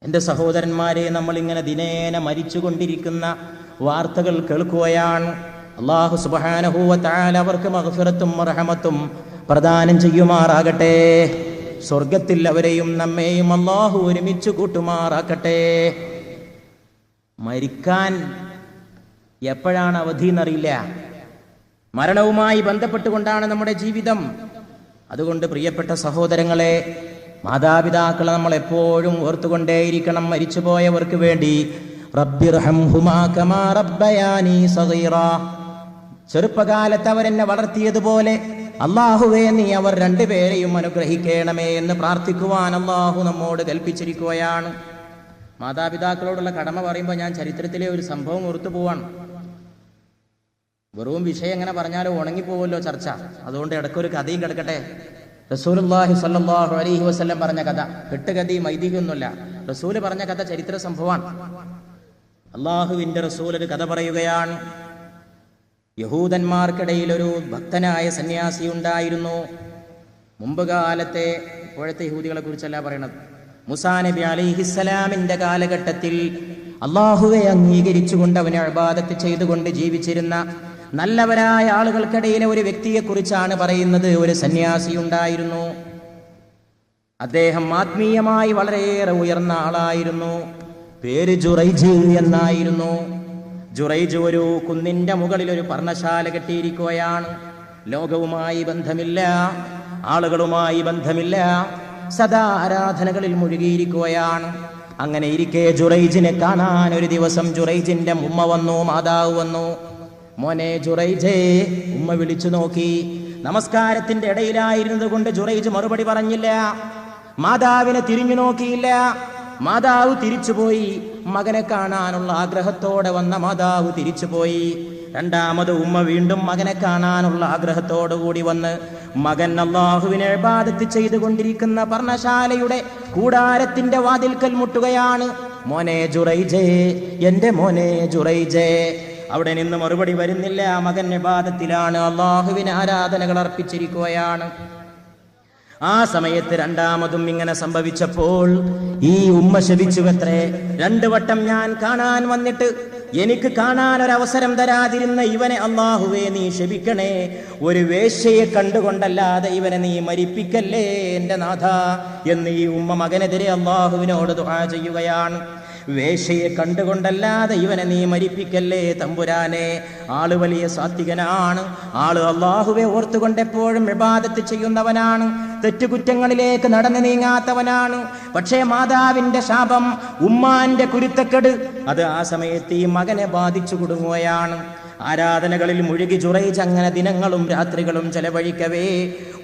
എൻ്റെ സഹോദരന്മാരെ, നമ്മളിങ്ങനെ ദിനേന മരിച്ചുകൊണ്ടിരിക്കുന്ന വാർത്തകൾ കേൾക്കുകയാണ്. അല്ലാഹു സുബ്ഹാനഹു വ തആല അവർക്ക് മഗ്ഫിറത്തും റഹ്മത്തും പ്രദാനം ചെയ്യുമാറാകട്ടെ. സ്വർഗത്തിൽ അവരെയും നമ്മെയും അല്ലാഹു ഒരുമിച്ച് കൂട്ടുമാറാക്കട്ടെ. മരിക്കാൻ എപ്പോഴാണ് അവധി എന്നറിയില്ല. മരണവുമായി ബന്ധപ്പെട്ടുകൊണ്ടാണ് നമ്മുടെ ജീവിതം. അതുകൊണ്ട് പ്രിയപ്പെട്ട സഹോദരങ്ങളെ, മാതാപിതാക്കളെ നമ്മൾ എപ്പോഴും ഓർത്തുകൊണ്ടേയിരിക്കണം. മരിച്ചുപോയവർക്ക് വേണ്ടി റബ്ബിർഹംഹുമാ കമാ റബ്ബയാനി സഗീറാ, ചെറുപ്പകാലത്ത് അവരെന്നെ വളർത്തിയതുപോലെ അല്ലാഹുവേ നീ അവർ രണ്ടുപേരെയും അനുഗ്രഹിക്കണമേ എന്ന് പ്രാർത്ഥിക്കുവാൻ അല്ലാഹു നമ്മോട് കൽപ്പിച്ചിരിക്കുകയാണ്. മാതാപിതാക്കളോടുള്ള കടമ പറയുമ്പോൾ ഞാൻ ചരിത്രത്തിലെ ഒരു സംഭവം ഓർത്തു പോവാണ്. വെറും വിഷയം എങ്ങനെ പറഞ്ഞാലും ഉണങ്ങിപ്പോവല്ലോ ചർച്ച. അതുകൊണ്ട് ഇടയ്ക്കൊരു കഥയും കിടക്കട്ടെ. റസൂലുള്ളാഹി സ്വല്ലല്ലാഹു അലൈഹി വസല്ലം പറഞ്ഞ കഥ, കെട്ടുകഥയും ഐതിഹ്യമൊന്നുമില്ല. റസൂല് പറഞ്ഞ കഥ ചരിത്ര സംഭവമാണ്. അള്ളാഹുവിന്റെ റസൂൽ ഒരു കഥ പറയുകയാണ്. യഹൂദന്മാർക്കിടയിൽ ഒരു ഭക്തനായ സന്യാസി ഉണ്ടായിരുന്നു. മുമ്പ് കാലത്തെ, ഇപ്പോഴത്തെ യഹൂദികളെ കുറിച്ചല്ല പറയണത്, മൂസാ നബി അലൈഹിസ്സലാമിന്റെ കാലഘട്ടത്തിൽ അള്ളാഹുവെ അംഗീകരിച്ചുകൊണ്ട് അവനെ ഇബാദത്ത് ചെയ്തുകൊണ്ട് ജീവിച്ചിരുന്ന നല്ലവരായ ആളുകൾക്കിടയിലെ ഒരു വ്യക്തിയെക്കുറിച്ചാണ് പറയുന്നത്. ഒരു സന്യാസി ഉണ്ടായിരുന്നു. അദ്ദേഹം ആത്മീയമായി വളരെയേറെ ഉയർന്ന ആളായിരുന്നു. പേര് ജുറൈജ് എന്നായിരുന്നു. ജുറൈജ് ഒരു കുന്നിന്റെ മുകളിൽ ഒരു പർണശാല കെട്ടിയിരിക്കുകയാണ്. ലോകവുമായി ബന്ധമില്ല, ആളുകളുമായി ബന്ധമില്ല, സദാ ആരാധനകളിൽ മുഴുകിയിരിക്കുകയാണ്. അങ്ങനെ ഇരിക്കെ ജുറൈജിനെ കാണാൻ ഒരു ദിവസം ജുറൈജിന്റെ ഉമ്മ വന്നു, മാതാവ് വന്നു. മോനെ ജുറൈജേ, ഉമ്മ വിളിച്ചു നോക്കി. നമസ്കാരത്തിന്റെ ഇടയിലായിരുന്നത് കൊണ്ട് ജുറൈജ് മറുപടി പറഞ്ഞില്ല. മാതാവിനെ തിരിഞ്ഞു നോക്കിയില്ല. മാതാവ് തിരിച്ചുപോയി. മകനെ കാണാനുള്ള ആഗ്രഹത്തോടെ വന്ന മാതാവ് തിരിച്ചുപോയി. രണ്ടാമത് ഉമ്മ വീണ്ടും മകനെ കാണാനുള്ള ആഗ്രഹത്തോടു കൂടി വന്ന് മകൻ അല്ലാഹുവിനെ ഇബാദത്ത് ചെയ്തുകൊണ്ടിരിക്കുന്ന പർണശാലയുടെ കൂടാരത്തിന്റെ വാതിൽക്കൽ മുട്ടുകയാണ്. മോനെ ജുറൈജേ, എന്റെ മോനെ ജുറൈജേ. അവിടെ നിന്ന് മറുപടി വരുന്നില്ല. മകൻ ഇബാദത്തിലാണ്, അല്ലാഹുവിന് ആരാധനകൾ അർപ്പിച്ചിരിക്കുകയാണ്. ആ സമയത്ത് രണ്ടാമതും ഇങ്ങനെ സംഭവിച്ചപ്പോൾ ഈ ഉമ്മ ശപിച്ചുവത്രേ, 2 വട്ടം ഞാൻ കാണാൻ വന്നിട്ട് എനിക്ക് കാണാൻ ഒരവസരം തരാതിരുന്ന ഇവനെ അല്ലാഹുവേ നീ ശപിക്കണേ. ഒരു വേശ്യയെ കണ്ടുകൊണ്ടല്ലാതെ ഇവനെ നീ മരിപ്പിക്കല്ലേ എന്റെ നാഥ എന്ന് ഈ ഉമ്മ മകനെതിരെ അല്ലാഹുവിനോട് ദുആ ചെയ്യുകയാണ്. വേശ്യയെ കണ്ടുകൊണ്ടല്ലാതെ ഇവനെ നീ മരിപ്പിക്കല്ലേ തമ്പുരാനെ. ആള് വലിയ സാത്വികനാണ്. ആള് അല്ലാഹുവെ ഓർത്തുകൊണ്ട് എപ്പോഴും ഇബാദത്ത് ചെയ്യുന്നവനാണ്. തെറ്റുകുറ്റങ്ങളിലേക്ക് നടന്നു നീങ്ങാത്തവനാണ്. പക്ഷേ മാതാവിന്റെ ശാപം, ഉമ്മാന്റെ കുരുത്തക്കെട്, അത് ആ സമയത്ത് ഈ മകനെ ബാധിച്ചു കുടുങ്ങുകയാണ്. ആരാധനകളിൽ മുഴുകി ജുറൈജ് അങ്ങനെ ദിനങ്ങളും രാത്രികളും ചെലവഴിക്കവേ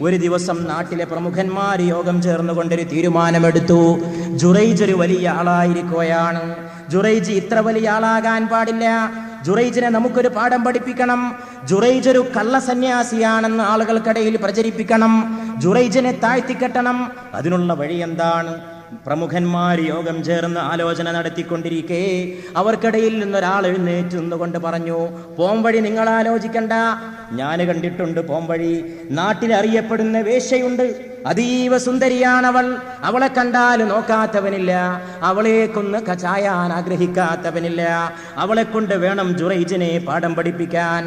ഒരു ദിവസം നാട്ടിലെ പ്രമുഖന്മാർ യോഗം ചേർന്നുകൊണ്ടൊരു തീരുമാനമെടുത്തു. ജുറൈജ് ഒരു വലിയ ആളായിരിക്കുകയാണ്. ജുറൈജ് ഇത്ര വലിയ ആളാകാൻ പാടില്ല. ജുറൈജിനെ നമുക്കൊരു പാഠം പഠിപ്പിക്കണം. ജുറൈജ് ഒരു കള്ള സന്യാസിയാണെന്ന് ആളുകൾക്കിടയിൽ പ്രചരിപ്പിക്കണം. ജുറൈജിനെ താഴ്ത്തിക്കെട്ടണം. അതിനുള്ള വഴി എന്താണ്? പ്രമുഖന്മാർ യോഗം ചേർന്ന് ആലോചന നടത്തിക്കൊണ്ടിരിക്കെ അവർക്കിടയിൽ നിന്നൊരാൾ എഴുന്നേറ്റ് നിന്നുകൊണ്ട് പറഞ്ഞു, പോംവഴി നിങ്ങൾ ആലോചിക്കണ്ട, ഞാൻ കണ്ടിട്ടുണ്ട് പോംവഴി. നാട്ടിൽ അറിയപ്പെടുന്ന വേശ്യയുണ്ട്, അതീവ സുന്ദരിയാണവൾ. അവളെ കണ്ടാൽ നോക്കാത്തവനില്ല, അവളേക്കൊന്ന് ചായാൻ ആഗ്രഹിക്കാത്തവനില്ല. അവളെ കൊണ്ട് വേണം ജുറൈജിനെ പാഠം പഠിപ്പിക്കാൻ.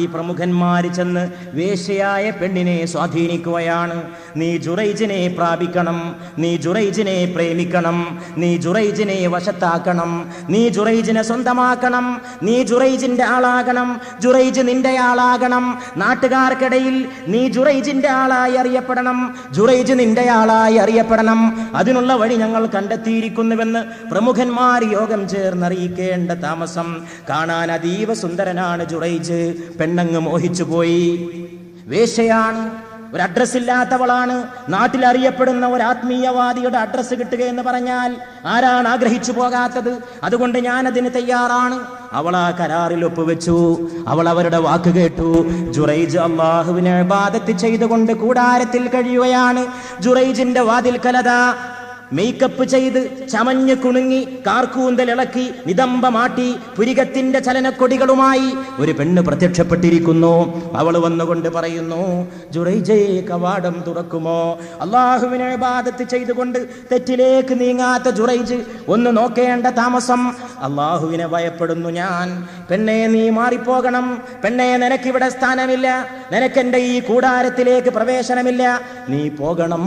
ഈ പ്രമുഖന്മാർ ചെന്ന് വേശ്യയായ പെണ്ണിനെ സ്വാധീനിക്കുകയാണ്. നീ ജുറൈജിനെ പ്രാപിക്കണം, നീ ജുറൈജിനെ പ്രേമിക്കണം, നീ ജുറൈജിനെ വശത്താക്കണം, നീ ജുറൈജിനെ സ്വന്തമാക്കണം, നീ ജുറൈജിന്റെ ആളാകണം, ജുറൈജ് നിന്റെ ആളാകണം. നാട്ടുകാർക്കിടയിൽ നീ ജുറൈജിന്റെ ആളായി അറിയപ്പെടണം, ജുറൈജ് നിന്റെ ആളായി അറിയപ്പെടണം. അതിനുള്ള വഴി ഞങ്ങൾ കണ്ടെത്തിയിരിക്കുന്നുവെന്ന് പ്രമുഖന്മാർ യോഗം ചേർന്നറിയിക്കേണ്ട താമസം. കാണാൻ അതീവ സുന്ദരനാണ് ജുറൈജ്. പെണ്ണങ്ങ് മോഹിച്ചുപോയി. വേശ്യയാണ്, ഒരു അഡ്രസ് ഇല്ലാത്തവളാണ്. നാട്ടിൽ അറിയപ്പെടുന്ന ഒരു ആത്മീയവാദിയുടെ അഡ്രസ് കിട്ടുക എന്ന് പറഞ്ഞാൽ ആരാണ് ആഗ്രഹിച്ചു പോകാത്തത്? അതുകൊണ്ട് ഞാൻ അതിന് തയ്യാറാണ്. അവൾ ആ കരാറിൽ ഒപ്പുവെച്ചു. അവൾ അവരുടെ വാക്ക് കേട്ടു. ജുറൈജ് അല്ലാഹുവിനെ ഇബാദത്ത് ചെയ്തുകൊണ്ട് കൂടാരത്തിൽ കഴിയുകയാണ്. ജുറൈജിന്റെ വാതിൽക്കലത മേക്കപ്പ് ചെയ്ത് ചമഞ്ഞ് കുണുങ്ങി കാർക്കൂന്തലിളക്കി നിതംബമാട്ടി പുരികത്തിന്റെ ചലനക്കൊടികളുമായി ഒരു പെണ്ണ് പ്രത്യക്ഷപ്പെട്ടിരിക്കുന്നു. അവൾ വന്നുകൊണ്ട് പറയുന്നു, ജുറൈജേ കവാടം തുറക്കുമോ? അള്ളാഹുവിനെ ഇബാദത്ത് ചെയ്തുകൊണ്ട് തെറ്റിലേക്ക് നീങ്ങാത്ത ജുറൈജ് ഒന്ന് നോക്കേണ്ട താമസം. അള്ളാഹുവിനെ ഭയപ്പെടുന്നു ഞാൻ. പെണ്ണെ നീ മാറിപ്പോകണം. പെണ്ണെ നിനക്കിവിടെ സ്ഥാനമില്ല. നിനക്കെന്റെ ഈ കൂടാരത്തിലേക്ക് പ്രവേശനമില്ല. നീ പോകണം.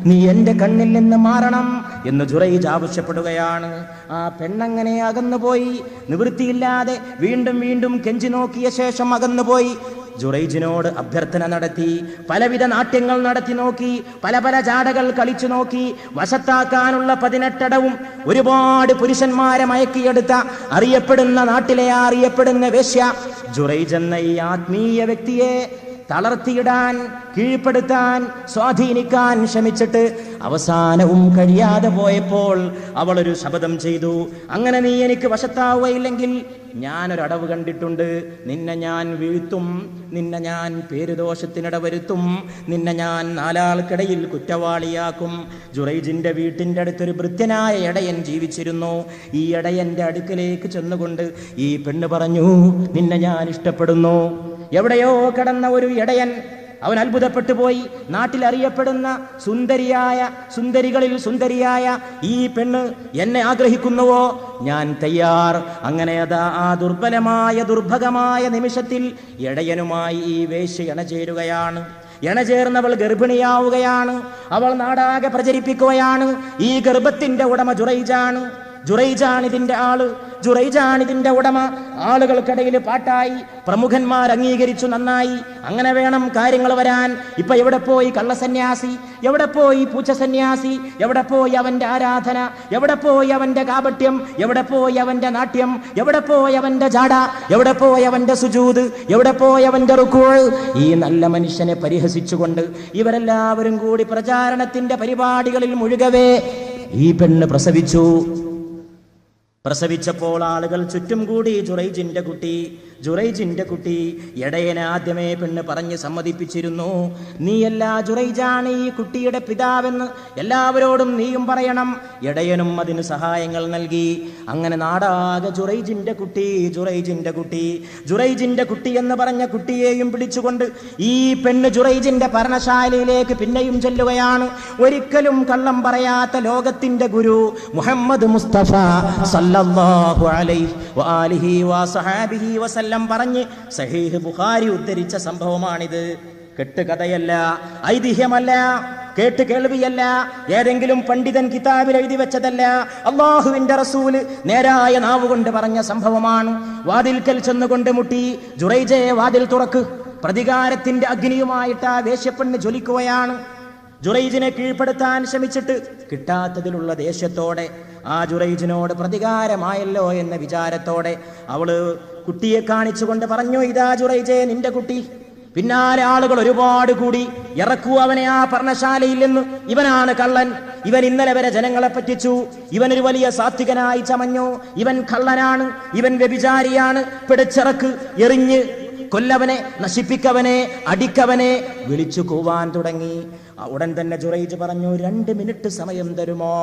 നീ എന്റെ കണ്ണിൽ നിന്ന് മാറണം എന്ന് ജുറൈജ് ആവശ്യപ്പെടുകയാണ്. ആ പെണ്ണങ്ങനെ അകന്നുപോയി. നിവൃത്തിയില്ലാതെ വീണ്ടും വീണ്ടും കെഞ്ചി നോക്കിയ ശേഷം അകന്നുപോയി. ജുറൈജിനോട് അഭ്യർത്ഥന നടത്തി, പലവിധ നാട്യങ്ങൾ നടത്തി നോക്കി, പല പല ചാടകൾ കളിച്ചു നോക്കി. വശത്താക്കാനുള്ള 18 ഒരുപാട് പുരുഷന്മാരെ മയക്കിയെടുത്ത അറിയപ്പെടുന്ന നാട്ടിലെ അറിയപ്പെടുന്ന വേശ്യ ജുറൈജ് എന്ന ഈ ആത്മീയ വ്യക്തിയെ തളർത്തിയിടാൻ, കീഴ്പ്പെടുത്താൻ, സ്വാധീനിക്കാൻ ശ്രമിച്ചിട്ട് അവസാനവും കഴിയാതെ പോയപ്പോൾ അവളൊരു ശപഥം ചെയ്തു. അങ്ങനെ നീ എനിക്ക് വശത്താവുകയില്ലെങ്കിൽ ഞാനൊരടവ് കണ്ടിട്ടുണ്ട്. നിന്നെ ഞാൻ വീഴ്ത്തും, നിന്നെ ഞാൻ പേരുദോഷത്തിനിട വരുത്തും, നിന്നെ ഞാൻ 4 ആൾക്കിടയിൽ കുറ്റവാളിയാക്കും. ജുറൈജിന്റെ വീട്ടിന്റെ അടുത്തൊരു ഭൃത്യനായ ഇടയൻ ജീവിച്ചിരുന്നു. ഈ ഇടയന്റെ അടുക്കലേക്ക് ചെന്നുകൊണ്ട് ഈ പെണ്ണ് പറഞ്ഞു, നിന്നെ ഞാൻ ഇഷ്ടപ്പെടുന്നു. എവിടെയോ കിടന്ന ഒരു ഇടയൻ, അവൻ അത്ഭുതപ്പെട്ടു പോയി. നാട്ടിൽ അറിയപ്പെടുന്ന സുന്ദരികളിൽ സുന്ദരിയായ ഈ പെണ്ണ് എന്നെ ആഗ്രഹിക്കുന്നുവോ? ഞാൻ തയ്യാർ. അങ്ങനെ അതാ ആ ദുർഭഗമായ നിമിഷത്തിൽ ഇടയനുമായി ഈ വേശ്യ ഇണചേരുകയാണ്. ഇണചേർന്നവൾ ഗർഭിണിയാവുകയാണ്. അവൾ നാടാകെ പ്രചരിപ്പിക്കുകയാണ്, ഈ ഗർഭത്തിന്റെ ഉടമ ജുറൈജാണ്, ജുറൈജാണിതിന്റെ ആള്, ജുറൈജാണിതിന്റെ ഉടമ. ആളുകൾക്കിടയിൽ പാട്ടായി, പ്രമുഖന്മാർ അംഗീകരിച്ചു. നന്നായി, അങ്ങനെ വേണം കാര്യങ്ങൾ വരാൻ. ഇപ്പൊ എവിടെ പോയി കള്ളസന്യാസി? എവിടെ പോയി പൂച്ച സന്യാസി? എവിടെ പോയി അവന്റെ ആരാധന? എവിടെ പോയി അവന്റെ കാപട്യം? എവിടെ പോയി അവന്റെ നാട്യം? എവിടെ പോയി അവന്റെ ജാട? എവിടെ പോയി അവന്റെ സുജൂദ്? എവിടെ പോയി അവന്റെ റുക്കൂഅ്? ഈ നല്ല മനുഷ്യനെ പരിഹസിച്ചുകൊണ്ട് ഇവരെല്ലാവരും കൂടി പ്രചാരണത്തിന്റെ പരിപാടികളിൽ മുഴുകവേ ഈ പെണ്ണ് പ്രസവിച്ചപ്പോൾ ആളുകൾ ചുറ്റും കൂടി. ജുറൈജിന്റെ കുട്ടി ഇടയനെ ആദ്യമേ പെണ്ണ് പറഞ്ഞ് സമ്മതിപ്പിച്ചിരുന്നു. നീയല്ല ജുറൈജാണ് ഈ കുട്ടിയുടെ പിതാവെന്ന് എല്ലാവരോടും നീയും പറയണം. ഇടയനും അതിന് സഹായങ്ങൾ നൽകി. അങ്ങനെ നാടാകെ ജുറൈജിന്റെ കുട്ടി എന്ന് പറഞ്ഞ കുട്ടിയെയും പിടിച്ചുകൊണ്ട് ഈ പെണ്ണ് ജുറൈജിന്റെ പർണശാലയിലേക്ക് പിന്നെയും ചെല്ലുകയാണ്. ഒരിക്കലും കള്ളം പറയാത്ത ലോകത്തിന്റെ ഗുരു മുഹമ്മദ് മുസ്തഫ സല്ലല്ലാഹു അലൈഹി വആലിഹി വസഹബിഹി വസല്ലം പറഞ്ഞ് സഹീഹ് ബുഖാരി ഉദ്ധരിച്ച സംഭവമാണിത്. കെട്ടുകഥയല്ല, ഐതിഹ്യമല്ല, കേട്ട് കേൾവിയല്ല, ഏതെങ്കിലും പണ്ഡിതൻ കിതാബിൽ എഴുതി വെച്ചതല്ല. അള്ളാഹുവിന്റെ റസൂല് നേരായ നാവുകൊണ്ട് പറഞ്ഞ സംഭവമാണ്. വാതിൽക്കൽ ചെന്നുകൊണ്ട് മുട്ടി, ജുറൈജേ വാതിൽ തുറക്ക്. പ്രതികാരത്തിന്റെ അഗ്നിയുമായിട്ട് ആ വേശ്യപ്പെണ്ണ് ജ്വലിക്കുകയാണ്. ജുറൈജിനെ കീഴ്പ്പെടുത്താൻ ശ്രമിച്ചിട്ട് കിട്ടാത്തതിലുള്ള ദേഷ്യത്തോടെ, ആ ജുറൈജിനോട് പ്രതികാരമായല്ലോ എന്ന വിചാരത്തോടെ അവള് കുട്ടിയെ കാണിച്ചുകൊണ്ട് പറഞ്ഞു, ഇതാ ജുറൈജേ നിന്റെ കുട്ടി. പിന്നാലെ ആളുകൾ ഒരുപാട് കൂടി. ഇറക്കൂ അവനെ ആ പർണശാലയിൽ നിന്ന്. ഇവനാണ് കള്ളൻ. ഇവൻ ഇന്നലെ വരെ ജനങ്ങളെ പറ്റിച്ചു. ഇവനൊരു വലിയ സാത്വികനായി ചമഞ്ഞു. ഇവൻ കള്ളനാണ്, ഇവൻ വ്യഭിചാരിയാണ്. പിടിച്ചിറക്ക്, എറിഞ്ഞ് കൊല്ലവനെ, നശിപ്പിക്കവനെ, അടിക്കവനെ വിളിച്ചു കൂവാൻ തുടങ്ങി. ഉടൻ തന്നെ ജുറൈജ് പറഞ്ഞു, 2 മിനിറ്റ് സമയം തരുമോ?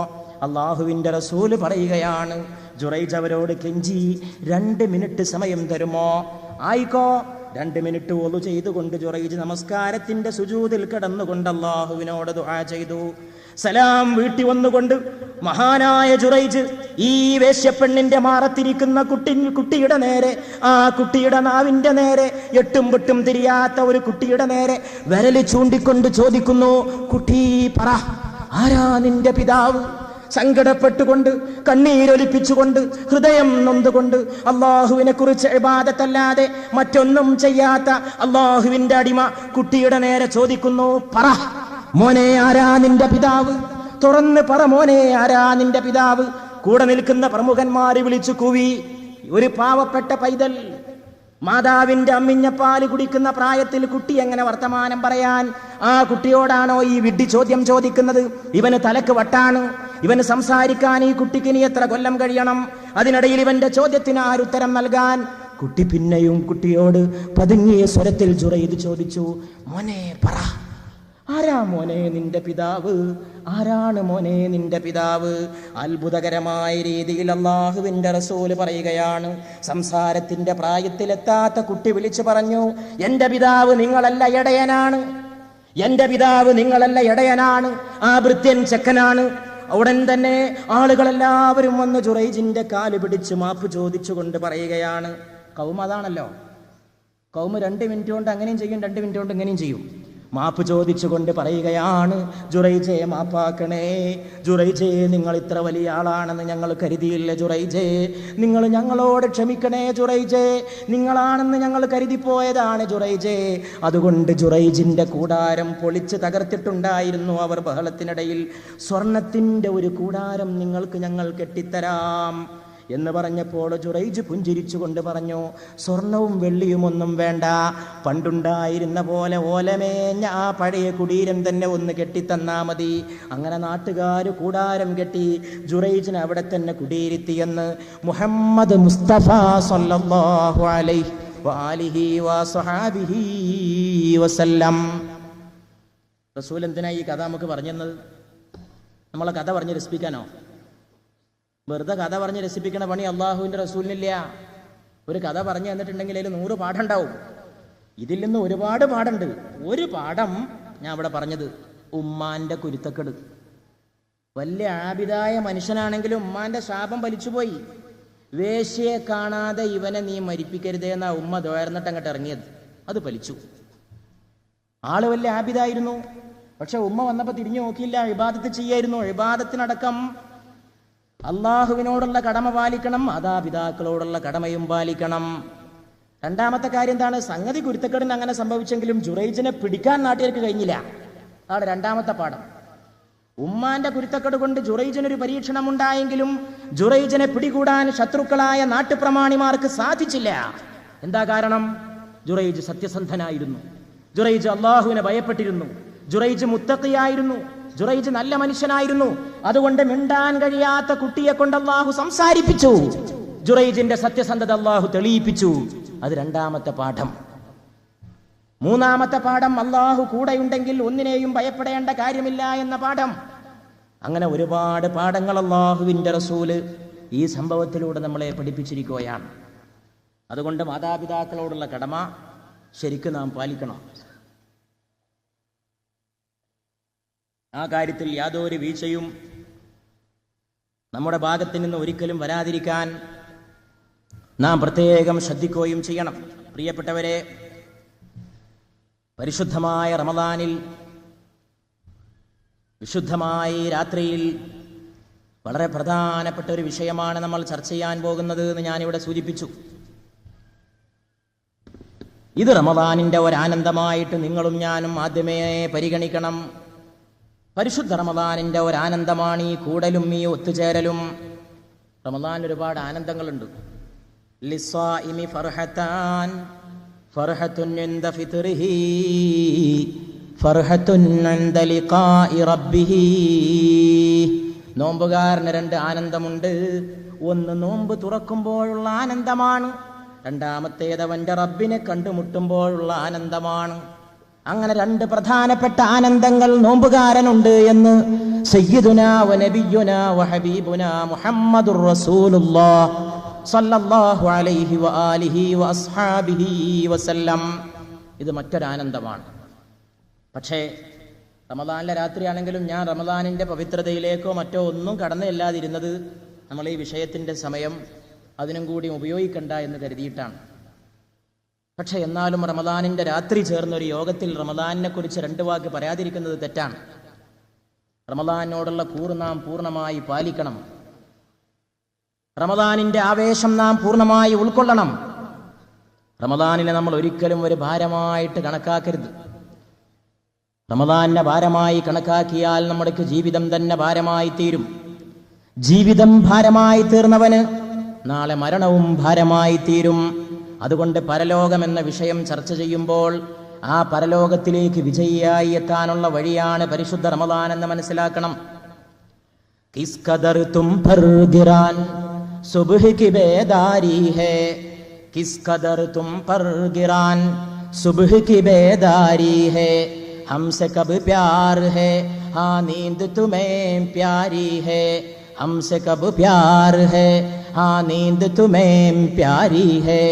അള്ളാഹുവിന്റെ റസൂല് പറയുകയാണ്. ജുറൈജ് അവരോട് കെഞ്ചി, 2 മിനിറ്റ് സമയം തരുമോ? ആയിക്കോ. 2 മിനിറ്റ് ഒളു ചെയ്തുകൊണ്ട് ജുറൈജ് നമസ്കാരത്തിന്റെ സുജൂദിൽ കിടന്നുകൊണ്ട് അള്ളാഹുവിനോട് ദുആ ചെയ്തു. സലാം വീട്ടി വന്നുകൊണ്ട് മഹാനായ ജുറൈജ് ഈ വേശ്യപ്പെണ്ണിന്റെ മാറത്തിരിക്കുന്ന കുട്ടിയുടെ നേരെ, ആ കുട്ടിയുടെ നാവിന്റെ നേരെ, എട്ടും പൊട്ടും തിരിയാത്ത ഒരു കുട്ടിയുടെ നേരെ വിരല് ചൂണ്ടിക്കൊണ്ട് ചോദിക്കുന്നു, കുട്ടി പറ, ആരാ നിന്റെ പിതാവ്? സങ്കടപ്പെട്ടുകൊണ്ട്, കണ്ണീരൊലിപ്പിച്ചുകൊണ്ട്, ഹൃദയം നൊന്തുകൊണ്ട്, അള്ളാഹുവിനെ കുറിച്ച് ഇബാദത്തല്ലാതെ മറ്റൊന്നും ചെയ്യാത്ത അള്ളാഹുവിന്റെ അടിമ കുട്ടിയുടെ നേരെ ചോദിക്കുന്നു, പറ മോനെ, ആരാ നിന്റെ പിതാവ്? തുറന്ന് പറ മോനെ, ആരാ നിന്റെ പിതാവ്? കൂടെ നിൽക്കുന്ന പ്രമുഖന്മാരെ വിളിച്ചു കൂവി. ഒരു പാവപ്പെട്ട പൈതൽ മാതാവിന്റെ അമ്മിഞ്ഞപ്പാല് കുടിക്കുന്ന പ്രായത്തിൽ കുട്ടി എങ്ങനെ വർത്തമാനം പറയാൻ? ആ കുട്ടിയോടാണോ ഈ വിഡ്ഢി ചോദ്യം ചോദിക്കുന്നത്? ഇവന് തലക്ക് വട്ടാണ്. ഇവന് സംസാരിക്കാൻ ഈ കുട്ടിക്ക് ഇനി എത്ര കൊല്ലം കഴിയണം? അതിനിടയിൽ ഇവന്റെ ചോദ്യത്തിന് ആരുത്തരം നൽകാൻ? കുട്ടി പിന്നെയും കുട്ടിയോട് പതുങ്ങിയ സ്വരത്തിൽ ജുറൈദ് ചോദിച്ചു, മോനെ പറ, ആരാ മോനെ നിന്റെ പിതാവ്? ആരാണ് മോനെ നിന്റെ പിതാവ്? അത്ഭുതകരമായ രീതിയിൽ അല്ലാഹുവിന്റെ റസൂല് പറയുകയാണ്. സംസാരത്തിന്റെ പ്രായത്തിലെത്താത്ത കുട്ടി വിളിച്ചു പറഞ്ഞു, എന്റെ പിതാവ് നിങ്ങളല്ല, ഇടയനാണ്. എന്റെ പിതാവ് നിങ്ങളല്ല, ഇടയനാണ്. ആ ഭൃത്യൻ ചെക്കനാണ്. ഉടൻ തന്നെ ആളുകളെല്ലാവരും വന്ന് ജുറൈജിന്റെ കാല് പിടിച്ച് മാപ്പ് ചോദിച്ചുകൊണ്ട് പറയുകയാണ്. കൗമ അതാണല്ലോ, കൗമ 2 മിനിറ്റ് കൊണ്ട് അങ്ങനെയും ചെയ്യും, 2 മിനിറ്റ് കൊണ്ട് ഇങ്ങനെയും ചെയ്യും. മാപ്പ് ചോദിച്ചുകൊണ്ട് പറയുകയാണ്, ജുറൈജെ മാപ്പാക്കണേ, ജുറൈജെ നിങ്ങൾ ഇത്ര വലിയ ആളാണെന്ന് ഞങ്ങൾ കരുതിയില്ല, ജുറൈജെ നിങ്ങൾ ഞങ്ങളോട് ക്ഷമിക്കണേ, ജുറൈജെ നിങ്ങളാണെന്ന് ഞങ്ങൾ കരുതിപ്പോയതാണ് ജുറൈജെ. അതുകൊണ്ട് ജുറൈജിന്റെ കൂടാരം പൊളിച്ച് തകർത്തിട്ടുണ്ടായിരുന്നു അവർ ബഹളത്തിനിടയിൽ. സ്വർണത്തിന്റെ ഒരു കൂടാരം നിങ്ങൾക്ക് ഞങ്ങൾ കെട്ടിത്തരാം എന്ന് പറഞ്ഞപ്പോൾ ജുറൈജ് പുഞ്ചിരിച്ചുകൊണ്ട് പറഞ്ഞു, സ്വർണവും വെള്ളിയും ഒന്നും വേണ്ട, പണ്ടുണ്ടായിരുന്ന പോലെ ഓലമേഞ്ഞ ആ പഴയ കുടീരം തന്നെ ഒന്ന് കെട്ടിത്തന്നാ മതി. അങ്ങനെ നാട്ടുകാർ കൂടാരം കെട്ടി ജുറൈജിനെ അവിടെ തന്നെ കുടിയിരുത്തിയെന്ന് മുഹമ്മദ് മുസ്തഫ സല്ലല്ലാഹു അലൈഹി വആലിഹി വസഹബിഹി വസല്ലം. റസൂൽ എന്തിനാ ഈ കഥ നമുക്ക് പറഞ്ഞത്? നമ്മളെ കഥ പറഞ്ഞ് രസിപ്പിക്കാനോ? വെറുതെ കഥ പറഞ്ഞ് രസിപ്പിക്കണ പണി അള്ളാഹുവിൻ്റെ റസൂലിനില്ല. ഒരു കഥ പറഞ്ഞു തന്നിട്ടുണ്ടെങ്കിൽ അതിൽ 100 പാഠം ഉണ്ടാവും. ഇതിൽ നിന്ന് ഒരുപാട് പാഠമുണ്ട്. ഒരു പാഠം ഞാൻ അവിടെ പറഞ്ഞത്, ഉമ്മാന്റെ കുരുത്തക്കെട്. വലിയ ആബിദായ മനുഷ്യനാണെങ്കിലും ഉമ്മാന്റെ ശാപം വലിച്ചുപോയി. വേശ്യയെ കാണാതെ ഇവനെ നീ മരിപ്പിക്കരുതേ എന്നാ ഉമ്മ ദ്വാരന്നിട്ട് അങ്ങോട്ട് ഇറങ്ങിയത്. അത് ഫലിച്ചു. ആള് വലിയ ആബിദായിരുന്നു. പക്ഷെ ഉമ്മ വന്നപ്പോൾ തിരിഞ്ഞു നോക്കിയില്ല, ഇബാദത്ത് ചെയ്യായിരുന്നു. ഇബാദത്തിനടക്കം അള്ളാഹുവിനോടുള്ള കടമ പാലിക്കണം, മാതാപിതാക്കളോടുള്ള കടമയും പാലിക്കണം. രണ്ടാമത്തെ കാര്യം എന്താണ്? സംഗതി കുരുത്തക്കേടിന് അങ്ങനെ സംഭവിച്ചെങ്കിലും ജുറൈജിനെ പിടിക്കാൻ നാട്ടുകാർക്ക് കഴിഞ്ഞില്ല. അതാണ് രണ്ടാമത്തെ പാഠം. ഉമ്മാന്റെ കുരുത്തക്കേട് കൊണ്ട് ജുറൈജിനൊരു പരീക്ഷണം ഉണ്ടായെങ്കിലും ജുറൈജിനെ പിടികൂടാൻ ശത്രുക്കളായ നാട്ടുപ്രമാണിമാർക്ക് സാധിച്ചില്ല. എന്താ കാരണം? ജുറൈജ് സത്യസന്ധനായിരുന്നു. ജുറൈജ് അള്ളാഹുവിനെ ഭയപ്പെട്ടിരുന്നു. ജുറൈജ് മുത്തഖിയായിരുന്നു. ജുറൈജ് നല്ല മനുഷ്യനായിരുന്നു. അതുകൊണ്ട് മിണ്ടാൻ കഴിയാത്ത കുട്ടിയെ കൊണ്ട് അള്ളാഹു സംസാരിപ്പിച്ചു. ജുറൈജിന്റെ സത്യസന്ധത അള്ളാഹു തെളിയിപ്പിച്ചു. അത് രണ്ടാമത്തെ പാഠം. മൂന്നാമത്തെ പാഠം, അള്ളാഹു കൂടെയുണ്ടെങ്കിൽ ഒന്നിനെയും ഭയപ്പെടേണ്ട കാര്യമില്ല എന്ന പാഠം. അങ്ങനെ ഒരുപാട് പാഠങ്ങൾ അള്ളാഹുവിന്റെ റസൂല് ഈ സംഭവത്തിലൂടെ നമ്മളെ പഠിപ്പിച്ചിരിക്കുകയാണ്. അതുകൊണ്ട് മാതാപിതാക്കളോടുള്ള കടമ ശരിക്കും നാം പാലിക്കണം. ആ കാര്യത്തിൽ യാതൊരു വീഴ്ചയും നമ്മുടെ ഭാഗത്ത് നിന്ന് ഒരിക്കലും വരാതിരിക്കാൻ നാം പ്രത്യേകം ശ്രദ്ധിക്കുകയും ചെയ്യണം. പ്രിയപ്പെട്ടവരെ, പരിശുദ്ധമായ റമദാനിൽ വിശുദ്ധമായ രാത്രിയിൽ വളരെ പ്രധാനപ്പെട്ട ഒരു വിഷയമാണ് നമ്മൾ ചർച്ച ചെയ്യാൻ പോകുന്നത് എന്ന് ഞാനിവിടെ സൂചിപ്പിച്ചു. ഇത് റമദാനിന്റെ ഒരാനന്ദമായിട്ട് നിങ്ങളും ഞാനും ആദ്യമേ പരിഗണിക്കണം. പരിശുദ്ധ റമദാനിന്റെ ഒരാനന്ദമാണ് ഈ കൂടലും ഈ ഒത്തുചേരലും. റമദാൻ ഒരുപാട് ആനന്ദങ്ങളുണ്ട്. ലിസ്സായിമി ഫർഹത്താൻ, ഫർഹത്തുൻ ഇൻദ ഫിത്രിഹി, ഫർഹത്തുൻ ഇൻദ ലിഖാഇ റബ്ബിഹി. നോമ്പുകാരന് 2 ആനന്ദമുണ്ട്. ഒന്ന് നോമ്പ് തുറക്കുമ്പോഴുള്ള ആനന്ദമാണ്. രണ്ടാമത്തേത് അവന്റെ റബ്ബിനെ കണ്ടുമുട്ടുമ്പോഴുള്ള ആനന്ദമാണ്. അങ്ങനെ 2 പ്രധാനപ്പെട്ട ആനന്ദങ്ങൾ നോമ്പുകാരനുണ്ട് എന്ന് സയ്യിദുനാ വ നബിയുനാ വ ഹബീബുനാ മുഹമ്മദുർ റസൂലുള്ളാഹ് സല്ലല്ലാഹു അലൈഹി വ ആലിഹി വ അസ്ഹാബിഹി വസല്ലം. ഇത് മറ്റൊരാനന്ദമാണ്. പക്ഷേ റമദാനിലെ രാത്രിയാണെങ്കിലും ഞാൻ റമദാനിന്റെ പവിത്രതയിലേക്കോ മറ്റോ ഒന്നും കടന്നില്ലാതിരുന്നത് നമ്മൾ ഈ വിഷയത്തിന്റെ സമയം അതിനും കൂടി ഉപയോഗിക്കണ്ട എന്ന് കരുതിയിട്ടാണ്. പക്ഷെ എന്നാലും റമദാനിന്റെ രാത്രി ചേർന്നൊരു യോഗത്തിൽ റമദാനിനെ കുറിച്ച് 2 വാക്ക് പറയാതിരിക്കുന്നത് തെറ്റാണ്. റമദാനോടുള്ള കൂറ് നാം പൂർണ്ണമായി പാലിക്കണം. റമദാനിന്റെ ആവേശം നാം പൂർണ്ണമായി ഉൾക്കൊള്ളണം. റമദാനിനെ നമ്മൾ ഒരിക്കലും ഒരു ഭാരമായിട്ട് കണക്കാക്കരുത്. റമദാനിനെ ഭാരമായി കണക്കാക്കിയാൽ നമ്മുടെ ജീവിതം തന്നെ ഭാരമായി തീരും. ജീവിതം ഭാരമായി തീർന്നവന് നാളെ മരണവും ഭാരമായി തീരും. അതുകൊണ്ട് പരലോകം എന്ന വിഷയം ചർച്ച ചെയ്യുമ്പോൾ ആ പരലോകത്തിലേക്ക് വിജയിയായി എത്താനുള്ള വഴിയാണ് പരിശുദ്ധ റമദാൻ എന്ന് മനസ്സിലാക്കണം. കിസ് ഖദർ തും പർ ഗിറാൻ സുബ്ഹ് കി ബേദാരി ഹേ, കിസ് ഖദർ തും പർ ഗിറാൻ സുബ്ഹ് കി ബേദാരി ഹേ, हमसे कब प्यार है हाँ नींद तुम्हें प्यारी है हमसे कब प्यार है हाँ नींद तुम्हें प्यारी है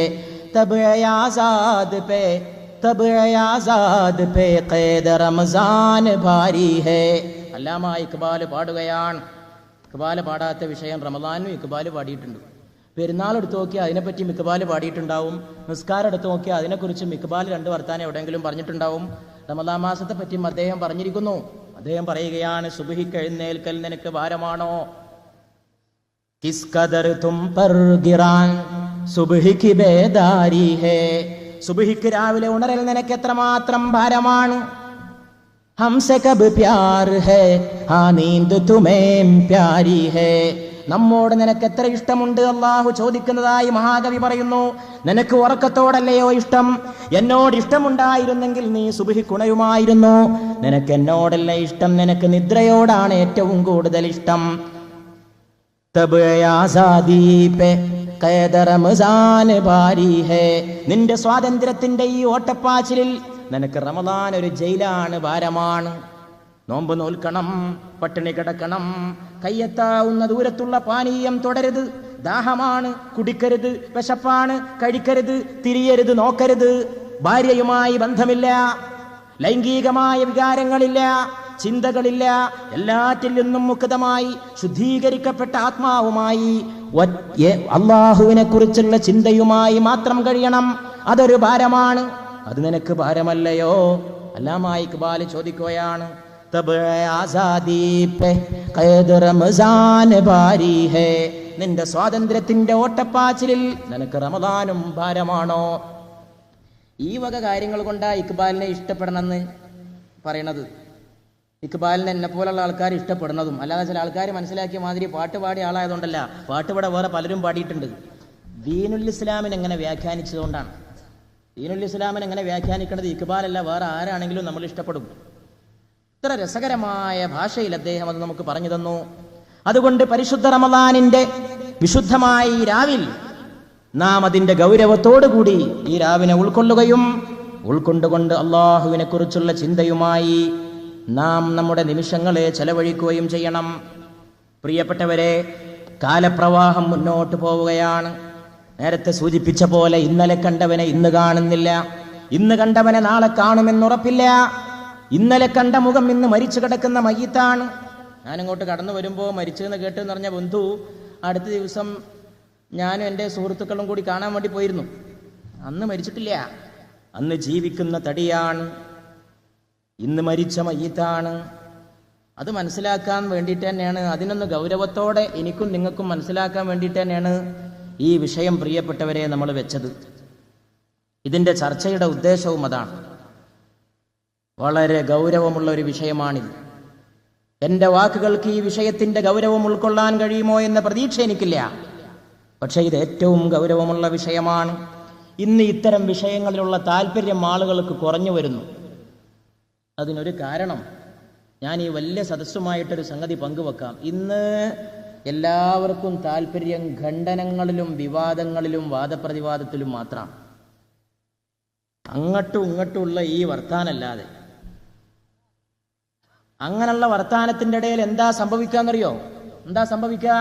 तब आजाद पे ഖൈദ റമസാൻ ഭാരി ഹേ. അല്ലാമ ഇക്ബാൽ പാടുകയാണ്. ഇക്ബാൽ പാടാത്ത വിഷയം റമദാനും ഇക്ബാൽ പാടിയിട്ടുണ്ട്. പെരുന്നാൾ എടുത്തു നോക്കിയാൽ അതിനെപ്പറ്റി ഇക്ബാൽ പാടിയിട്ടുണ്ടാവും. നിസ്കാരം എടുത്തു നോക്കിയാൽ അതിനെക്കുറിച്ചും ഇക്ബാൽ 2 വർത്താനം എവിടെയെങ്കിലും പറഞ്ഞിട്ടുണ്ടാവും. റമദാൻ മാസത്തെ പറ്റിയും അദ്ദേഹം പറഞ്ഞിരിക്കുന്നു. അദ്ദേഹം പറയുകയാണ്, സുബ്ഹിക്ക് എഴുന്നേൽക്കൽ നിനക്ക് ഭാരമാണോ? കിസ് ഖദർ തും പർ ഗിറാൻ സുബ്ഹി കി ബേദാരി ഹേ. സുബ്ഹിക്ക് രാവിലെ ഉണരൽ നിനക്ക് എത്രമാത്രം ഭാരമാണ്. ഹംസെ കബ് പ്യാർ ഹേ ഹാ നീന്ത് തുമേം പ്യാരി ഹേ. നമ്മോട് നിനക്ക് എത്ര ഇഷ്ടമുണ്ട് അള്ളാഹു ചോദിക്കുന്നതായി മഹാകവി പറയുന്നു. നിനക്ക് ഉറക്കത്തോടല്ലയോ ഇഷ്ടം? എന്നോട് ഇഷ്ടമുണ്ടായിരുന്നെങ്കിൽ നീ സുബ്ഹിക്കുണയുമായിരുന്നു. നിനക്ക് എന്നോടല്ല ഇഷ്ടം, നിനക്ക് നിദ്രയോടാണ് ഏറ്റവും കൂടുതൽ ഇഷ്ടം. തബ് ആസാദി പേ ഖൈദ റമസാൻ ഭാരി ഹേ. നിന്റെ സ്വാതന്ത്ര്യത്തിന്റെ ഈ ഓട്ടപ്പാച്ചിലിൽ നിനക്ക് റമദാൻ ഒരു ജയിലാണ്, ഭാരമാണ്. നോമ്പ് നോൽക്കണം, പട്ടിണി കിടക്കണം, കയ്യെത്താവുന്ന ദൂരത്തുള്ള പാനീയം തുടരുത്, ദാഹമാണ്, കുടിക്കരുത്, വിശപ്പാണ്, കഴിക്കരുത്, തിരിയരുത്, നോക്കരുത്, ഭാര്യയുമായി ബന്ധമില്ല, ലൈംഗികമായ വികാരങ്ങളില്ല, ചിന്തകളില്ല, എല്ലാറ്റിൽ നിന്നും മുക്തമായി ശുദ്ധീകരിക്കപ്പെട്ട ആത്മാവുമായി അള്ളാഹുവിനെ കുറിച്ചുള്ള ചിന്തയുമായി മാത്രം കഴിയണം. അതൊരു ഭാരമാണ്. അത് നിനക്ക് ഭാരമല്ലയോ? അല്ലാമ ഇക്ബാൽ ചോദിക്കുകയാണ്, തബ് ആസാദി പേ ഖൈദ റമസാൻ ഭാരി ഹേ. നിന്റെ സ്വാതന്ത്ര്യത്തിന്റെ ഓട്ടപ്പാച്ചിലിൽ നിനക്ക് റമദാനും ഭാരമാണോ? ഈ വക കാര്യങ്ങൾ കൊണ്ടാ ഇക്ബാലിനെ ഇഷ്ടപ്പെടണമെന്ന് പറയണത്. ഇക്ബാലിനെ എന്നെ പോലുള്ള ആൾക്കാർ ഇഷ്ടപ്പെടുന്നതും. അല്ലാതെ ചില ആൾക്കാർ മനസ്സിലാക്കിയ മാതിരി പാട്ട് പാടിയ ആളായതുകൊണ്ടല്ല. പാട്ടുപാടെ വേറെ പലരും പാടിയിട്ടുണ്ട്. ദീനുൽ ഇസ്ലാമിനെ എങ്ങനെ വ്യാഖ്യാനിച്ചതുകൊണ്ടാണ്. ദീനുൽ ഇസ്ലാമിനെ എങ്ങനെ വ്യാഖ്യാനിക്കേണ്ടത് ഇക്ബാലല്ല, വേറെ ആരാണെങ്കിലും നമ്മൾ ഇഷ്ടപ്പെടും. ഇത്ര രസകരമായ ഭാഷയിൽ അദ്ദേഹം അത് നമുക്ക് പറഞ്ഞു തന്നു. അതുകൊണ്ട് പരിശുദ്ധ റമദാനിന്റെ വിശുദ്ധമായ ഈ രാവിൽ നാം അതിന്റെ ഗൗരവത്തോടുകൂടി ഈ രാവിനെ ഉൾക്കൊള്ളുകയും ഉൾക്കൊണ്ടുകൊണ്ട് അള്ളാഹുവിനെ കുറിച്ചുള്ള ചിന്തയുമായി നാം നമ്മുടെ നിമിഷങ്ങളെ ചെലവഴിക്കുകയും ചെയ്യണം. പ്രിയപ്പെട്ടവരെ, കാലപ്രവാഹം മുന്നോട്ട് പോവുകയാണ്. നേരത്തെ സൂചിപ്പിച്ച പോലെ ഇന്നലെ കണ്ടവനെ ഇന്ന് കാണുന്നില്ല, ഇന്ന് കണ്ടവനെ നാളെ കാണുമെന്നുറപ്പില്ല. ഇന്നലെ കണ്ട മുഖം ഇന്ന് മരിച്ചു കിടക്കുന്ന മയ്യിത്താണ്. ഞാനിങ്ങോട്ട് കടന്നു വരുമ്പോൾ മരിച്ചെന്ന് കേട്ടെന്ന് പറഞ്ഞ ബന്ധു അടുത്ത ദിവസം ഞാനും എൻ്റെ സുഹൃത്തുക്കളും കൂടി കാണാൻ വേണ്ടി പോയിരുന്നു. അന്ന് മരിച്ചിട്ടില്ല, അന്ന് ജീവിക്കുന്ന തടിയാണ്, ഇന്ന് മരിച്ച മയ്യിത്താണ്. അത് മനസ്സിലാക്കാൻ വേണ്ടിയിട്ട് തന്നെയാണ്, അതിനൊന്ന് ഗൗരവത്തോടെ എനിക്കും നിങ്ങൾക്കും മനസ്സിലാക്കാൻ വേണ്ടിയിട്ട് തന്നെയാണ് ഈ വിഷയം പ്രിയപ്പെട്ടവരെ നമ്മൾ വെച്ചത്. ഇതിൻ്റെ ചർച്ചയുടെ ഉദ്ദേശവും അതാണ്. വളരെ ഗൗരവമുള്ള ഒരു വിഷയമാണിത്. എൻ്റെ വാക്കുകൾക്ക് ഈ വിഷയത്തിൻ്റെ ഗൗരവം ഉൾക്കൊള്ളാൻ കഴിയുമോ എന്ന പ്രതീക്ഷ എനിക്കില്ല. പക്ഷേ ഇത് ഏറ്റവും ഗൗരവമുള്ള വിഷയമാണ്. ഇന്ന് ഇത്തരം വിഷയങ്ങളിലുള്ള താല്പര്യം ആളുകൾക്ക് കുറഞ്ഞു വരുന്നു. അതിനൊരു കാരണം ഞാൻ ഈ വലിയ സദസ്സുമായിട്ടൊരു സംഗതി പങ്കുവെക്കാം. ഇന്ന് എല്ലാവർക്കും താല്പര്യം ഖണ്ഡനങ്ങളിലും വിവാദങ്ങളിലും വാദപ്രതിവാദത്തിലും മാത്രമാണ്. അങ്ങോട്ടും ഇങ്ങോട്ടുമുള്ള ഈ വർത്താനല്ലാതെ. അങ്ങനെയുള്ള വർത്താനത്തിൻ്റെ ഇടയിൽ എന്താ സംഭവിക്കാന്നറിയോ? എന്താ സംഭവിക്കുക?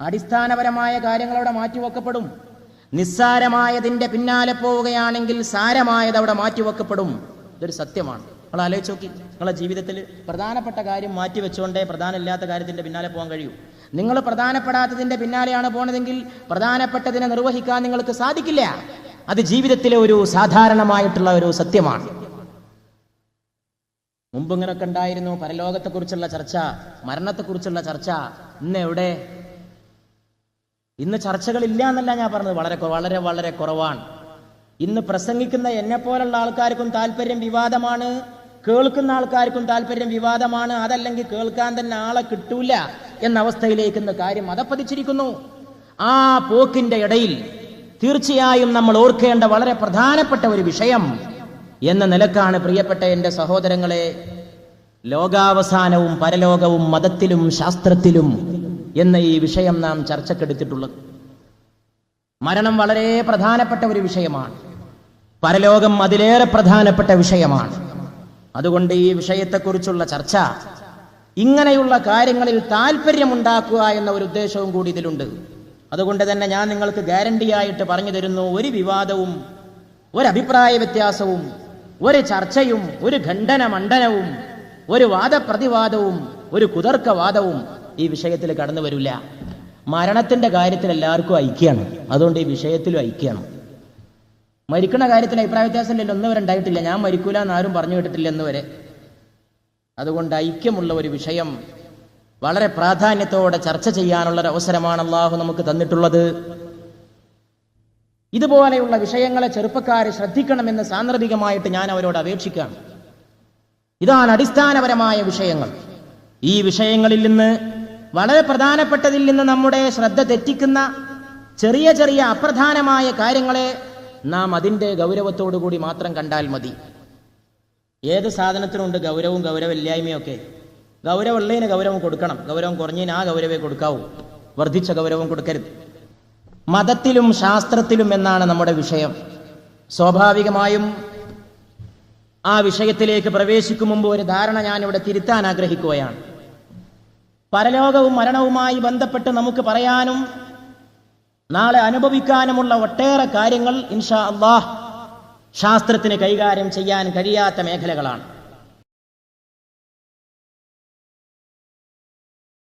അടിസ്ഥാനപരമായ കാര്യങ്ങളവിടെ മാറ്റിവെക്കപ്പെടും. നിസ്സാരമായതിൻ്റെ പിന്നാലെ പോവുകയാണെങ്കിൽ സാരമായത് അവിടെ മാറ്റിവെക്കപ്പെടും. ഇതൊരു സത്യമാണ്. നിങ്ങൾ ആലോചിച്ച് നോക്കി, നിങ്ങളെ ജീവിതത്തിൽ പ്രധാനപ്പെട്ട കാര്യം മാറ്റിവെച്ചുകൊണ്ടേ പ്രധാനമില്ലാത്ത കാര്യത്തിൻ്റെ പിന്നാലെ പോകാൻ കഴിയൂ. നിങ്ങൾ പ്രധാനപ്പെടാത്തതിൻ്റെ പിന്നാലെയാണ് പോണതെങ്കിൽ പ്രധാനപ്പെട്ടതിനെ നിർവഹിക്കാൻ നിങ്ങൾക്ക് സാധിക്കില്ല. അത് ജീവിതത്തിലെ ഒരു സാധാരണമായിട്ടുള്ള ഒരു സത്യമാണ്. മുമ്പ് ഇങ്ങനെയൊക്കെ ഉണ്ടായിരുന്നു, പരലോകത്തെക്കുറിച്ചുള്ള ചർച്ച, മരണത്തെക്കുറിച്ചുള്ള ചർച്ച. ഇന്ന് എവിടെ? ഇന്ന് ചർച്ചകളില്ല എന്നല്ല ഞാൻ പറഞ്ഞത്, വളരെ വളരെ വളരെ കുറവാണ്. ഇന്ന് പ്രസംഗിക്കുന്ന എന്നെപ്പോലുള്ള ആൾക്കാർക്കും താല്പര്യം വിവാദമാണ്, കേൾക്കുന്ന ആൾക്കാർക്കും താല്പര്യം വിവാദമാണ്. അതല്ലെങ്കിൽ കേൾക്കാൻ തന്നെ ആളെ കിട്ടൂല എന്ന അവസ്ഥയിലേക്ക് ഇന്ന് കാര്യം അതപ്പതിച്ചിരിക്കുന്നു. ആ പോക്കിന്റെ ഇടയിൽ തീർച്ചയായും നമ്മൾ ഓർക്കേണ്ട വളരെ പ്രധാനപ്പെട്ട ഒരു വിഷയം എന്ന നിലക്കാണ് പ്രിയപ്പെട്ട എൻ്റെ സഹോദരങ്ങളെ, ലോകാവസാനവും പരലോകവും മതത്തിലും ശാസ്ത്രത്തിലും എന്ന ഈ വിഷയം നാം ചർച്ചക്കെടുത്തിട്ടുള്ളത്. മരണം വളരെ പ്രധാനപ്പെട്ട ഒരു വിഷയമാണ്, പരലോകം അതിലേറെ പ്രധാനപ്പെട്ട വിഷയമാണ്. അതുകൊണ്ട് ഈ വിഷയത്തെക്കുറിച്ചുള്ള ചർച്ച ഇങ്ങനെയുള്ള കാര്യങ്ങളിൽ താല്പര്യമുണ്ടാക്കുക എന്ന ഒരു ഉദ്ദേശവും കൂടി ഇതിലുണ്ട്. അതുകൊണ്ട് തന്നെ ഞാൻ നിങ്ങൾക്ക് ഗ്യാരണ്ടിയായിട്ട് പറഞ്ഞു തരുന്നു, ഒരു വിവാദവും ഒരഭിപ്രായ വ്യത്യാസവും ഒരു ചർച്ചയും ഒരു ഖണ്ഡന മണ്ഡനവും ഒരു വാദപ്രതിവാദവും ഒരു കുതർക്കവാദവും ഈ വിഷയത്തിൽ കടന്നു വരില്ല. മരണത്തിന്റെ കാര്യത്തിൽ എല്ലാവർക്കും ഐക്യമാണ്. അതുകൊണ്ട് ഈ വിഷയത്തിലും ഐക്യമാണ്. മരിക്കുന്ന കാര്യത്തിൽ അഭിപ്രായ വ്യത്യാസം ഇല്ലല്ലോ, ഒന്നും വരെ ഉണ്ടായിട്ടില്ല. ഞാൻ മരിക്കൂല എന്ന് ആരും പറഞ്ഞു കേട്ടിട്ടില്ല എന്ന് വരെ. അതുകൊണ്ട് ഐക്യമുള്ള ഒരു വിഷയം വളരെ പ്രാധാന്യത്തോടെ ചർച്ച ചെയ്യാനുള്ള ഒരു അവസരമാണ് അള്ളാഹു നമുക്ക് തന്നിട്ടുള്ളത്. ഇതുപോലെയുള്ള വിഷയങ്ങളെ ചെറുപ്പക്കാർ ശ്രദ്ധിക്കണമെന്ന് സാന്ദർഭികമായിട്ട് ഞാൻ അവരോട് അപേക്ഷിക്കുകയാണ്. ഇതാണ് അടിസ്ഥാനപരമായ വിഷയങ്ങൾ. ഈ വിഷയങ്ങളിൽ നിന്ന് വളരെ പ്രധാനപ്പെട്ടതിൽ നിന്ന് നമ്മുടെ ശ്രദ്ധ തെറ്റിക്കുന്ന ചെറിയ ചെറിയ അപ്രധാനമായ കാര്യങ്ങളെ നാം അതിൻ്റെ ഗൗരവത്തോടുകൂടി മാത്രം കണ്ടാൽ മതി. ഏത് സാധനത്തിനുണ്ട് ഗൗരവവും ഗൗരവമില്ലായ്മയൊക്കെ. ഗൗരവമുള്ളതിന് ഗൗരവം കൊടുക്കണം, ഗൗരവം കുറഞ്ഞതിന് ആ ഗൗരവേ കൊടുക്കാവൂ, വർദ്ധിച്ച ഗൗരവം കൊടുക്കരുത്. മതത്തിലും ശാസ്ത്രത്തിലും എന്നാണ് നമ്മുടെ വിഷയം. സ്വാഭാവികമായും ആ വിഷയത്തിലേക്ക് പ്രവേശിക്കും മുമ്പ് ഒരു ധാരണ ഞാനിവിടെ തിരുത്താൻ ആഗ്രഹിക്കുകയാണ്. പരലോകവും മരണവുമായി ബന്ധപ്പെട്ട് നമുക്ക് പറയാനും നാളെ അനുഭവിക്കാനുമുള്ള ഒട്ടേറെ കാര്യങ്ങൾ ഇൻഷാ അല്ലാഹ് ശാസ്ത്രത്തിന് കൈകാര്യം ചെയ്യാൻ കഴിയാത്ത മേഖലകളാണ്.